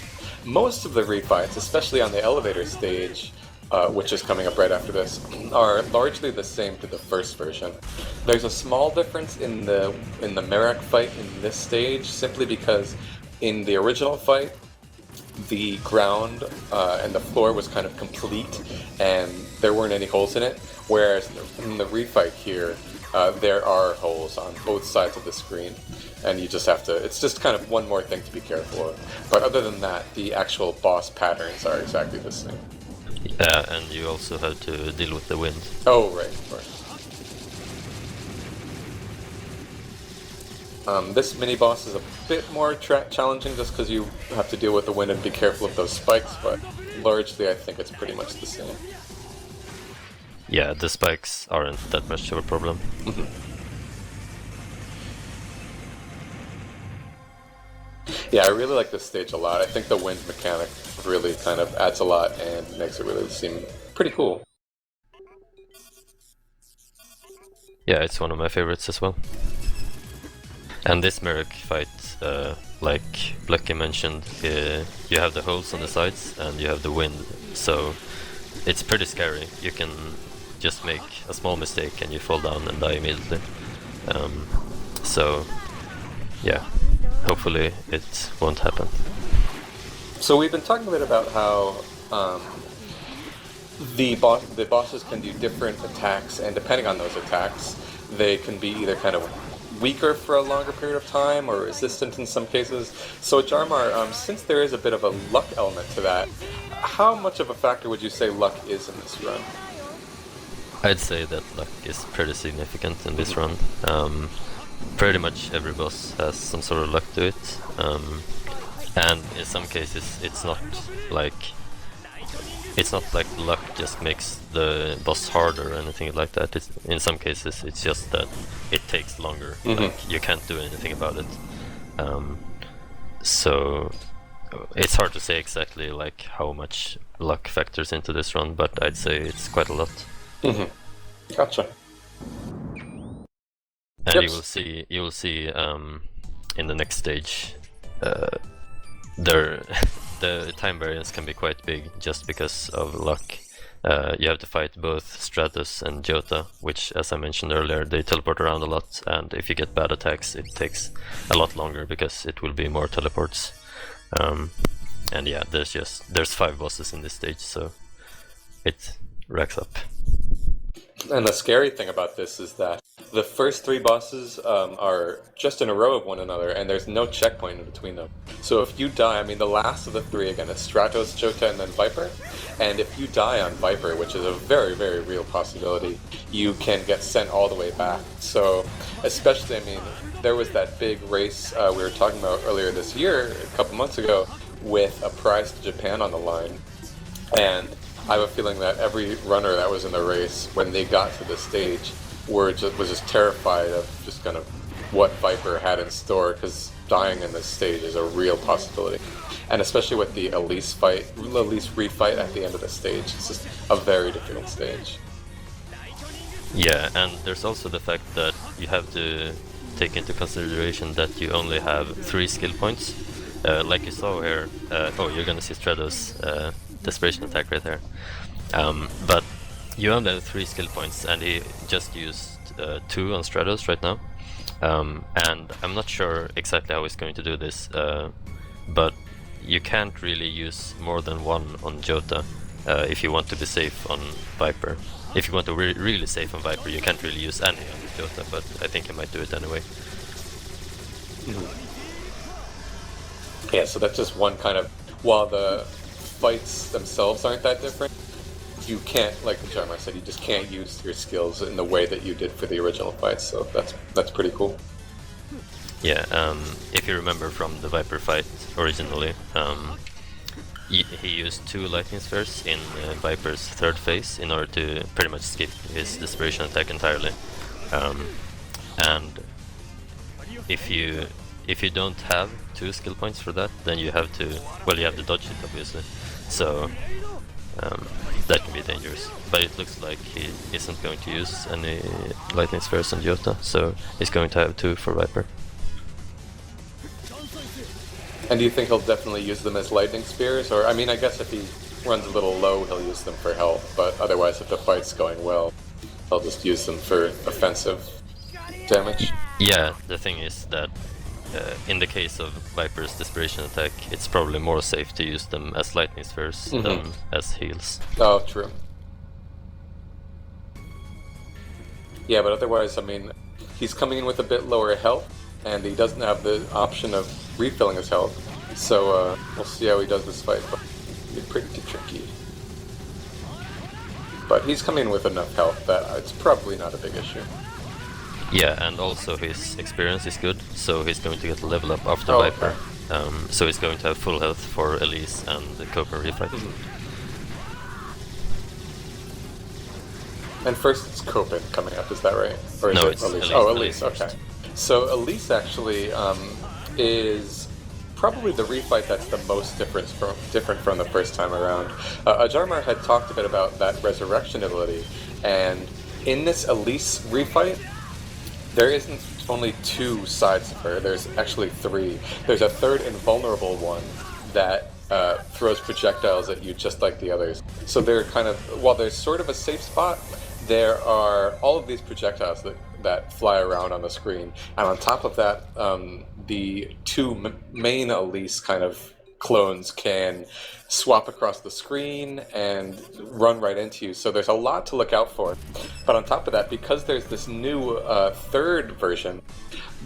Most of the refights, especially on the elevator stage, which is coming up right after this, are largely the same to the first version. There's a small difference in the Merak fight in this stage, simply because in the original fight, the ground and the floor was kind of complete, and there weren't any holes in it. Whereas in the refight here, there are holes on both sides of the screen, and you just have to. It's just kind of one more thing to be careful of. But other than that, the actual boss patterns are exactly the same. Yeah, and you also have to deal with the wind. Oh, right, of course. This mini-boss is a bit more challenging just because you have to deal with the wind and be careful of those spikes, but largely I think it's pretty much the same. Yeah, the spikes aren't that much of a problem. Yeah, I really like this stage a lot. I think the wind mechanic really kind of adds a lot and makes it really seem pretty cool. Yeah, it's one of my favorites as well. And this Merak fight, like Lucky mentioned, you have the holes on the sides and you have the wind, so it's pretty scary. You can just make a small mistake and you fall down and die immediately. So, yeah, hopefully it won't happen. So we've been talking a bit about how the bosses can do different attacks, and depending on those attacks, they can be either kind of weaker for a longer period of time or resistant in some cases. So Jarmar, since there is a bit of a luck element to that, how much of a factor would you say luck is in this run? I'd say that luck is pretty significant in this run. Pretty much every boss has some sort of luck to it, and in some cases it's not like luck just makes the boss harder or anything like that. In some cases it's just that it takes longer. Like, you can't do anything about it. So it's hard to say exactly like how much luck factors into this run, but I'd say it's quite a lot. Gotcha. And Yep. you will see in the next stage, the time variance can be quite big just because of luck. You have to fight both Stratos and Jota, which, as I mentioned earlier, they teleport around a lot, and if you get bad attacks, it takes a lot longer because it will be more teleports. And yeah, there's 5 bosses in this stage, so it racks up. And the scary thing about this is that the first 3 bosses are just in a row of one another, and there's no checkpoint in between them. So if you die, I mean, the last of the 3 again is Stratos, Jota, and then Viper. And if you die on Viper, which is a very, very real possibility, you can get sent all the way back. So especially, I mean, there was that big race we were talking about earlier this year, a couple months ago, with a prize to Japan on the line. And I have a feeling that every runner that was in the race, when they got to this stage, was just terrified of just kind of what Viper had in store, because dying in this stage is a real possibility. And especially with the Elise refight at the end of the stage, it's just a very difficult stage. Yeah, and there's also the fact that you have to take into consideration that you only have 3 skill points. Like you saw here, you're gonna see Stratos' desperation attack right there. But you only have 3 skill points, and he just used 2 on Stratos right now. And I'm not sure exactly how he's going to do this, but you can't really use more than 1 on Jota if you want to be safe on Viper. If you want to really safe on Viper, you can't really use any on Jota, but I think he might do it anyway. Yeah, so that's just one kind of... While the fights themselves aren't that different, you can't, like Jarmar said, you just can't use your skills in the way that you did for the original fights, so that's pretty cool. Yeah, if you remember from the Viper fight originally, he used 2 lightning spheres in Viper's 3rd phase in order to pretty much skip his desperation attack entirely. and if you don't have 2 skill points for that, then you have to, well, you have to dodge it obviously, so that can be dangerous. But it looks like he isn't going to use any lightning spheres on Jota, so he's going to have 2 for Viper. And do you think he'll definitely use them as lightning spears? Or, I mean, I guess if he runs a little low, he'll use them for health, but otherwise if the fight's going well, he'll just use them for offensive damage. Yeah, the thing is that in the case of Viper's Desperation attack, it's probably more safe to use them as lightning spheres than as heals. Oh, true. Yeah, but otherwise, I mean, he's coming in with a bit lower health, and he doesn't have the option of refilling his health. So we'll see how he does this fight, but it'll be pretty tricky. But he's coming in with enough health that it's probably not a big issue. Yeah, and also his experience is good, so he's going to get a level up after Oh, Viper. So he's going to have full health for Elise and the Copen refight. And first it's Copen coming up, is that right? Or is No, it it's Elise? Elise. Oh, Elise, Elise okay. So Elise actually is probably the refight that's the most different from the first time around. Ajarmar had talked a bit about that resurrection ability, and in this Elise refight, there isn't only 2 sides of her, there's actually 3. There's a third invulnerable one that throws projectiles at you just like the others. So they're kind of, while there's sort of a safe spot, there are all of these projectiles that fly around on the screen. And on top of that, the 2 main Elise kind of clones can swap across the screen and run right into you, so there's a lot to look out for. But on top of that, because there's this new third version,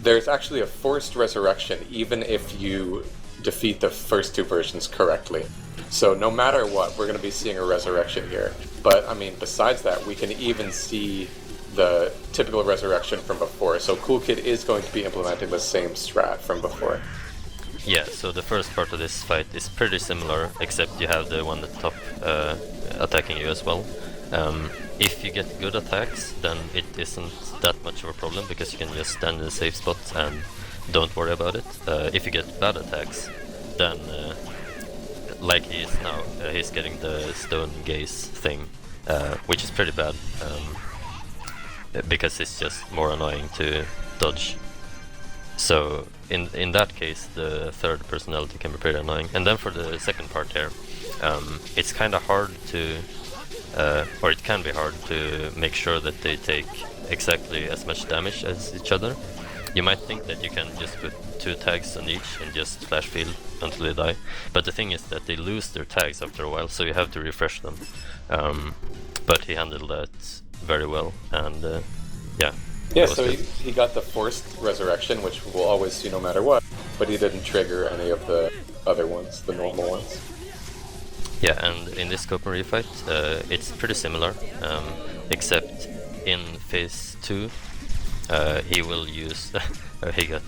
there's actually a forced resurrection even if you defeat the first 2 versions correctly. So no matter what, we're going to be seeing a resurrection here. But I mean, besides that, we can even see the typical resurrection from before, so Coolkid is going to be implementing the same strat from before. Yeah, so the first part of this fight is pretty similar, except you have the one at the top attacking you as well. If you get good attacks, then it isn't that much of a problem, because you can just stand in a safe spot and don't worry about it. If you get bad attacks, then like he is now, he's getting the stone gaze thing, which is pretty bad, because it's just more annoying to dodge. So in that case, the third personality can be pretty annoying. And then for the second part here, it's kind of hard to, or it can be hard to make sure that they take exactly as much damage as each other. You might think that you can just put 2 tags on each and just flash field until they die, but the thing is that they lose their tags after a while, so you have to refresh them. But he handled that very well, and yeah. Yeah, so he got the forced resurrection, which we'll always see no matter what, but he didn't trigger any of the other ones, the normal ones. Yeah, and in this Copen refight, it's pretty similar, except in phase 2, he will use... he got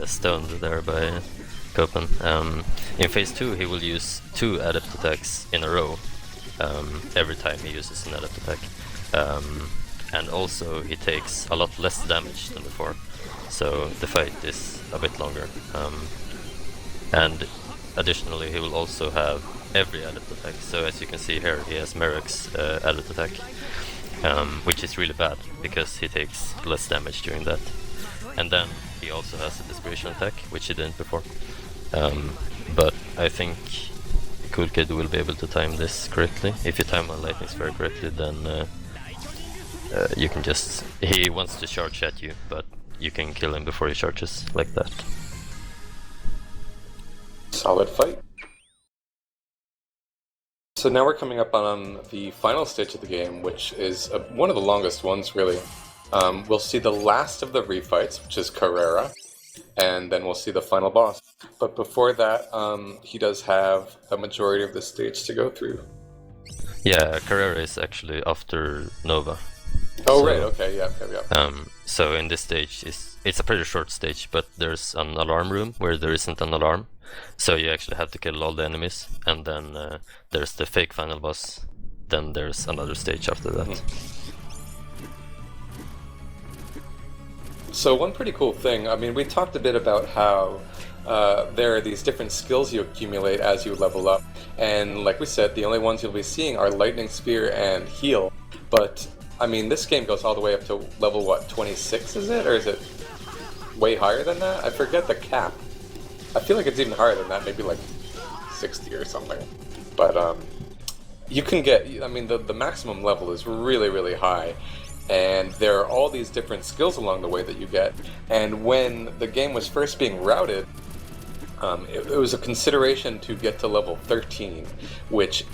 stoned there by Copen. In phase 2, he will use 2 adept attacks in a row, every time he uses an adept attack. And also he takes a lot less damage than before, so the fight is a bit longer. And additionally, he will also have every adept attack. So as you can see here, he has Merrick's adept attack, which is really bad because he takes less damage during that. And then he also has a desperation attack, which he didn't before. But I think Coolkid will be able to time this correctly. If you time a lightning sphere correctly, then you can just... He wants to charge at you, but you can kill him before he charges, like that. Solid fight. So now we're coming up on the final stage of the game, which is one of the longest ones, really. We'll see the last of the refights, which is Carrera, and then we'll see the final boss. But before that, he does have a majority of the stage to go through. Yeah, Carrera is actually after Nova. Oh, so, right, okay, yeah. So in this stage, it's a pretty short stage, but there's an alarm room where there isn't an alarm. So you actually have to kill all the enemies, and then there's the fake final boss. Then there's another stage after that. So one pretty cool thing, I mean, we talked a bit about how there are these different skills you accumulate as you level up, and like we said, the only ones you'll be seeing are Lightning Spear and Heal, but I mean, this game goes all the way up to level, what, 26 is it? Or is it way higher than that? I forget the cap. I feel like it's even higher than that, maybe like 60 or something. But you can get, I mean, the maximum level is really, really high. And there are all these different skills along the way that you get. And when the game was first being routed, it was a consideration to get to level 13, which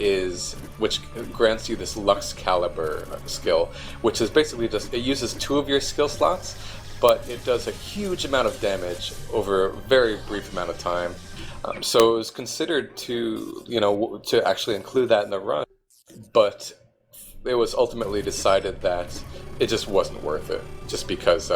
grants you this Lux Caliber skill, which is basically just, it uses 2 of your skill slots, but it does a huge amount of damage over a very brief amount of time. So it was considered to, to actually include that in the run, but it was ultimately decided that it just wasn't worth it, just because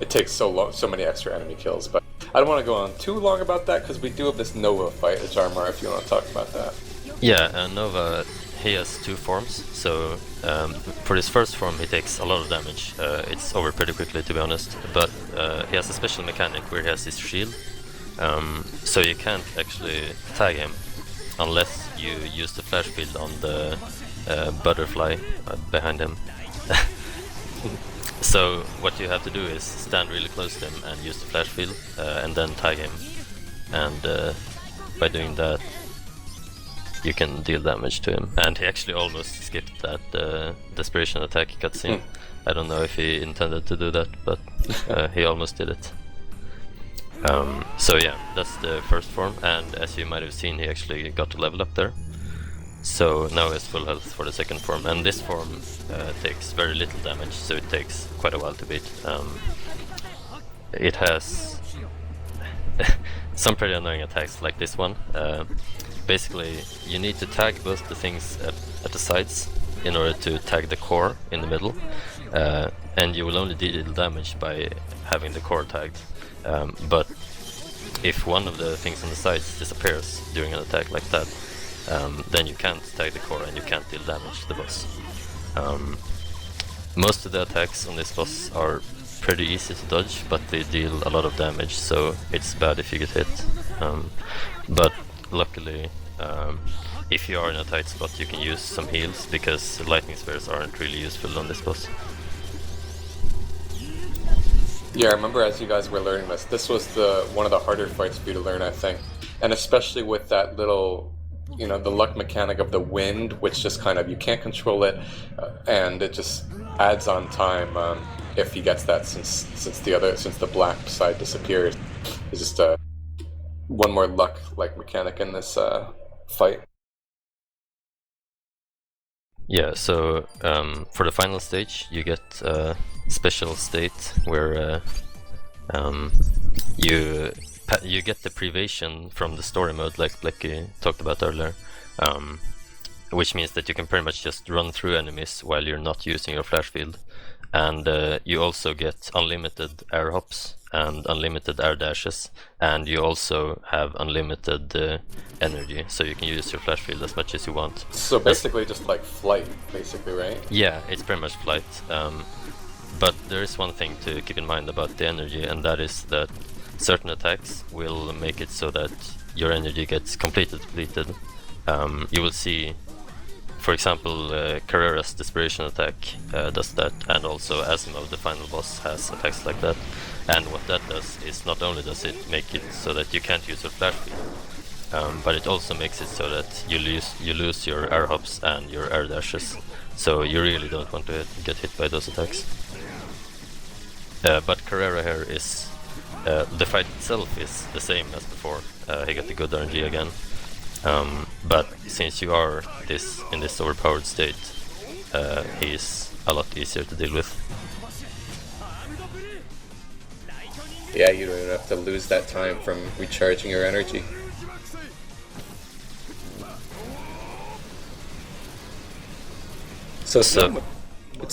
it takes so many extra enemy kills. But I don't want to go on too long about that, because we do have this Nova fight, Jarmar, if you want to talk about that. Yeah, Nova, he has 2 forms, so for his first form he takes a lot of damage. It's over pretty quickly, to be honest, but he has a special mechanic where he has his shield, so you can't actually tag him unless you use the flash field on the butterfly behind him. So what you have to do is stand really close to him and use the flash field, and then tag him, and by doing that you can deal damage to him. And he actually almost skipped that desperation attack cutscene. I don't know if he intended to do that, but he almost did it. So yeah, that's the first form, and as you might have seen, he actually got to level up there. So now he has full health for the second form, and this form takes very little damage, so it takes quite a while to beat. It has some pretty annoying attacks like this one. Basically, you need to tag both the things at the sides in order to tag the core in the middle, and you will only deal damage by having the core tagged. But if one of the things on the sides disappears during an attack like that, then you can't tag the core and you can't deal damage to the boss. Most of the attacks on this boss are pretty easy to dodge, but they deal a lot of damage, so it's bad if you get hit. But luckily, if you are in a tight spot, you can use some heals, because lightning spheres aren't really useful on this boss. Yeah, I remember as you guys were learning this was one of the harder fights for you to learn, I think. And especially with that little, the luck mechanic of the wind, which just kind of, you can't control it, and it just adds on time if he gets that, since the black side disappears. It's just one more luck-like mechanic in this fight. Yeah, so for the final stage, you get a special state where you get the privation from the story mode, like you talked about earlier, which means that you can pretty much just run through enemies while you're not using your flash field, and you also get unlimited air hops and unlimited air dashes, and you also have unlimited energy, so you can use your flash field as much as you want. So basically just like flight, basically, right? Yeah, it's pretty much flight, but there is one thing to keep in mind about the energy, and that is that certain attacks will make it so that your energy gets completely depleted. You will see, for example, Carrera's Desperation attack does that, and also Asimov, the final boss, has attacks like that. And what that does is, not only does it make it so that you can't use your flash field, but it also makes it so that you lose your air hops and your air dashes. So you really don't want to get hit by those attacks. But Carrera here is, the fight itself is the same as before. He got the good RNG again. But since you are in this overpowered state, he's a lot easier to deal with. Yeah, you don't have to lose that time from recharging your energy. So it's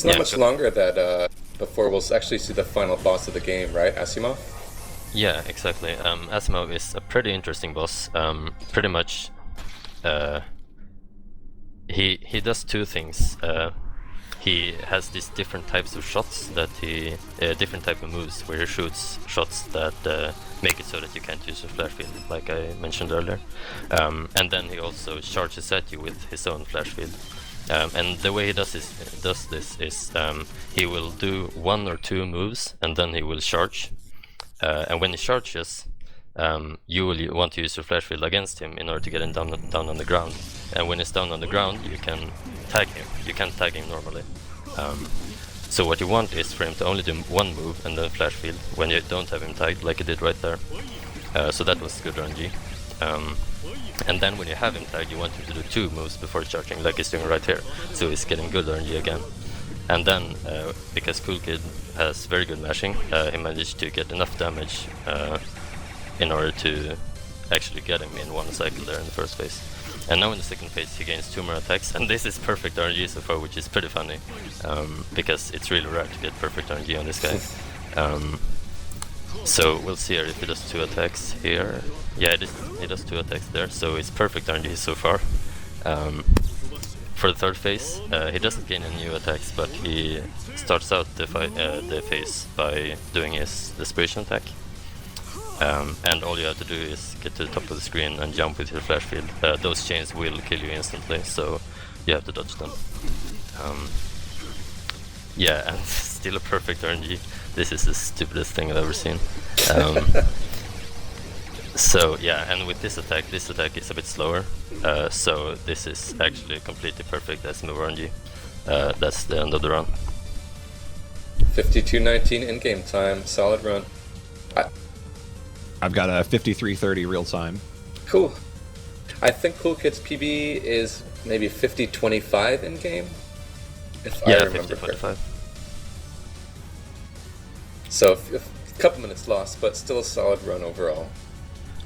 not much longer that before we'll actually see the final boss of the game, right, Asimov? Yeah, exactly. Asimov is a pretty interesting boss. Pretty much, he does 2 things. he has these different types of shots that different type of moves where he shoots shots that make it so that you can't use your flash field, like I mentioned earlier. And then he also charges at you with his own flash field. And the way he does this is he will do 1 or 2 moves and then he will charge. And when he charges, you will want to use your flash field against him in order to get him down on the ground. And when he's down on the ground, you can tag him. You can't tag him normally. So what you want is for him to only do 1 move and then flash field when you don't have him tagged, like he did right there. So that was good RNG. And then when you have him tagged, you want him to do 2 moves before charging, like he's doing right here. So he's getting good RNG again. And then, because Coolkid has very good mashing, he managed to get enough damage in order to actually get him in 1 cycle there in the first phase. And now in the second phase he gains 2 more attacks, and this is perfect RNG so far, which is pretty funny, because it's really rare to get perfect RNG on this guy. So we'll see here if he does 2 attacks here. Yeah, he does 2 attacks there, so it's perfect RNG so far. For the third phase, he doesn't gain any new attacks, but he starts out the phase by doing his desperation attack. And all you have to do is get to the top of the screen and jump with your flash field. Those chains will kill you instantly, so you have to dodge them. Yeah, and still a perfect RNG. This is the stupidest thing I've ever seen. So yeah, and with this attack is a bit slower. So this is actually completely perfect as move RNG. That's the end of the run. 52-19 in game time, solid run. I've got a 53-30 real time. Cool. I think Coolkid's PB is maybe 50-25 in game, if I remember correctly. So a couple minutes lost, but still a solid run overall.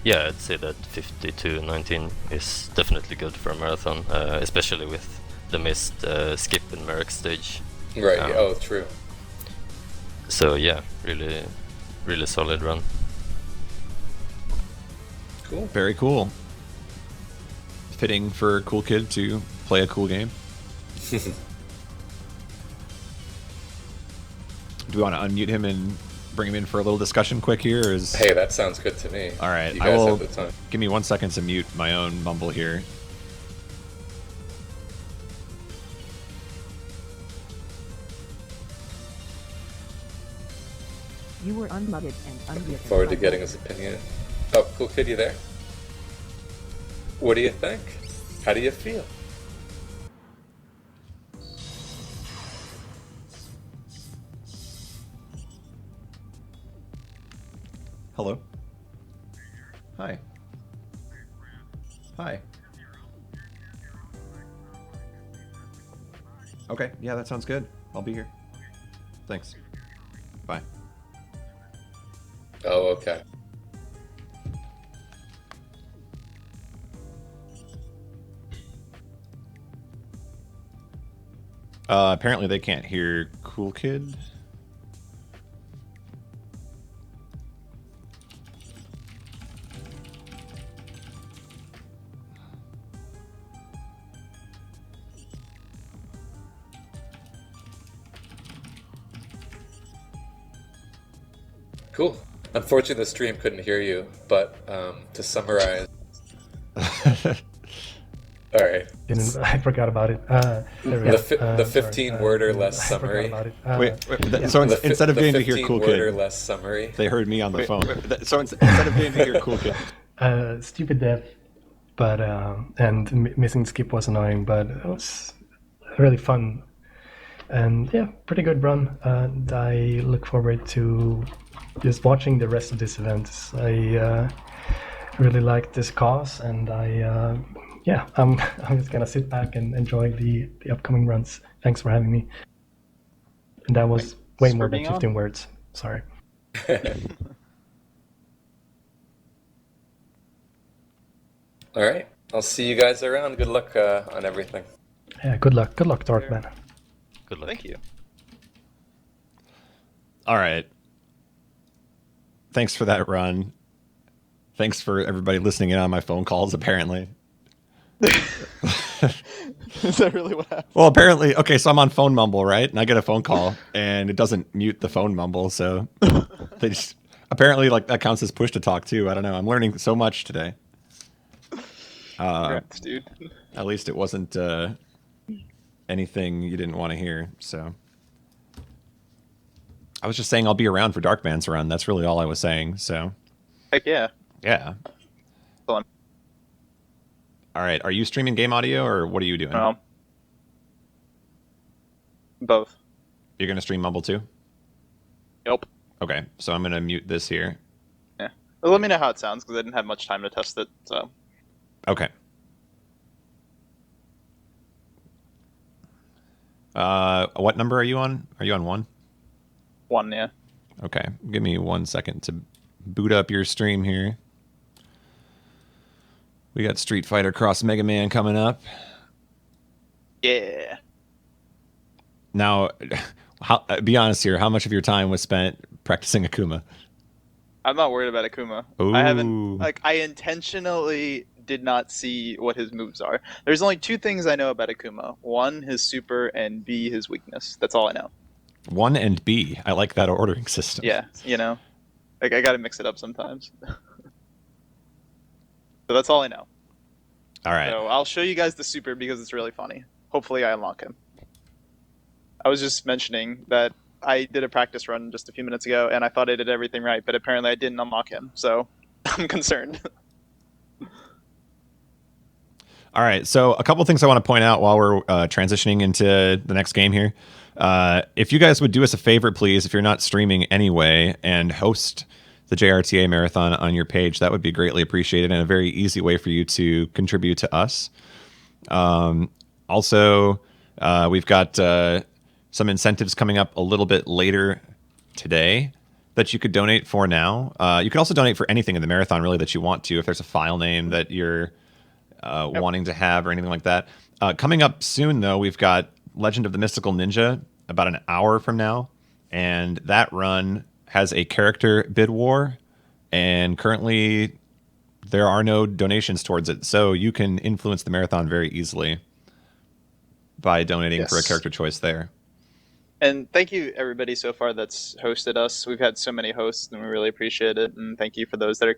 Yeah, I'd say that 52-19 is definitely good for a marathon, especially with the missed skip in Merrick's stage. Right. Oh, true. So yeah, really, really solid run. Cool. Very cool. Fitting for Coolkid to play a cool game. Do we want to unmute him and bring him in for a little discussion quick here? Or is... Hey, that sounds good to me. All right, you guys have the time. Give me 1 second to mute my own mumble here. You were unmuted and unmuted. Looking forward to getting his opinion. Oh, Coolkid, you there? What do you think? How do you feel? Hello. Hi. Hi. Okay, yeah, that sounds good. I'll be here. Thanks. Bye. Oh, okay. Apparently they can't hear Coolkid. Cool. Unfortunately, the stream couldn't hear you, but to summarize... All right. I forgot about it. The 15 word or less summary. So instead of getting to hear Coolkid, word or less summary. They heard me on the phone. So instead of getting to hear Coolkid, stupid death, but and missing skip was annoying, but it was really fun, and yeah, pretty good run. And I look forward to just watching the rest of this event. I really like this cause, and I'm just gonna sit back and enjoy the upcoming runs. Thanks for having me. And that was way more than 15 words. Sorry. All right. I'll see you guys around. Good luck on everything. Yeah, good luck. Good luck, Darkman. Good luck. Thank you. all right. Thanks for that run. Thanks for everybody listening in on my phone calls, apparently. Is that really what happened? Well, apparently, okay, so I'm on phone mumble, right? And I get a phone call, and it doesn't mute the phone mumble, so they just apparently like that counts as push to talk too. I don't know. I'm learning so much today. Congrats, dude. At least it wasn't anything you didn't want to hear. So I was just saying I'll be around for Darkman's run. That's really all I was saying. So Heck yeah. yeah. Hold on. All right. Are you streaming game audio or what are you doing? Both. You're gonna stream Mumble too? Nope. Okay. So I'm gonna mute this here. Yeah. Well, let me know how it sounds because I didn't have much time to test it. So. Okay. What number are you on? Are you on 1? 1, yeah. Okay. Give me 1 second to boot up your stream here. We got Street Fighter Cross Mega Man coming up. Yeah. Now, be honest here. How much of your time was spent practicing Akuma? I'm not worried about Akuma. Ooh. I haven't, I intentionally did not see what his moves are. There's only 2 things I know about Akuma. 1, his super, and B, his weakness. That's all I know. 1 and B. I like that ordering system. Yeah, like I gotta mix it up sometimes. So that's all I know. All right. So I'll show you guys the super because it's really funny. Hopefully I unlock him. I was just mentioning that I did a practice run just a few minutes ago, and I thought I did everything right, but apparently I didn't unlock him, so I'm concerned. All right. So a couple things I want to point out while we're transitioning into the next game here. If you guys would do us a favor, please, if you're not streaming anyway, and host the JRTA Marathon on your page, that would be greatly appreciated and a very easy way for you to contribute to us. Also, we've got some incentives coming up a little bit later today that you could donate for now. You could also donate for anything in the marathon, really, that you want to. If there's a file name that you're wanting to have or anything like that. Coming up soon, though, we've got Legend of the Mystical Ninja about an hour from now. And that run has a character bid war. And currently, there are no donations towards it. So you can influence the marathon very easily by donating for a character choice there. And thank you, everybody, so far that's hosted us. We've had so many hosts, and we really appreciate it. And thank you for those that are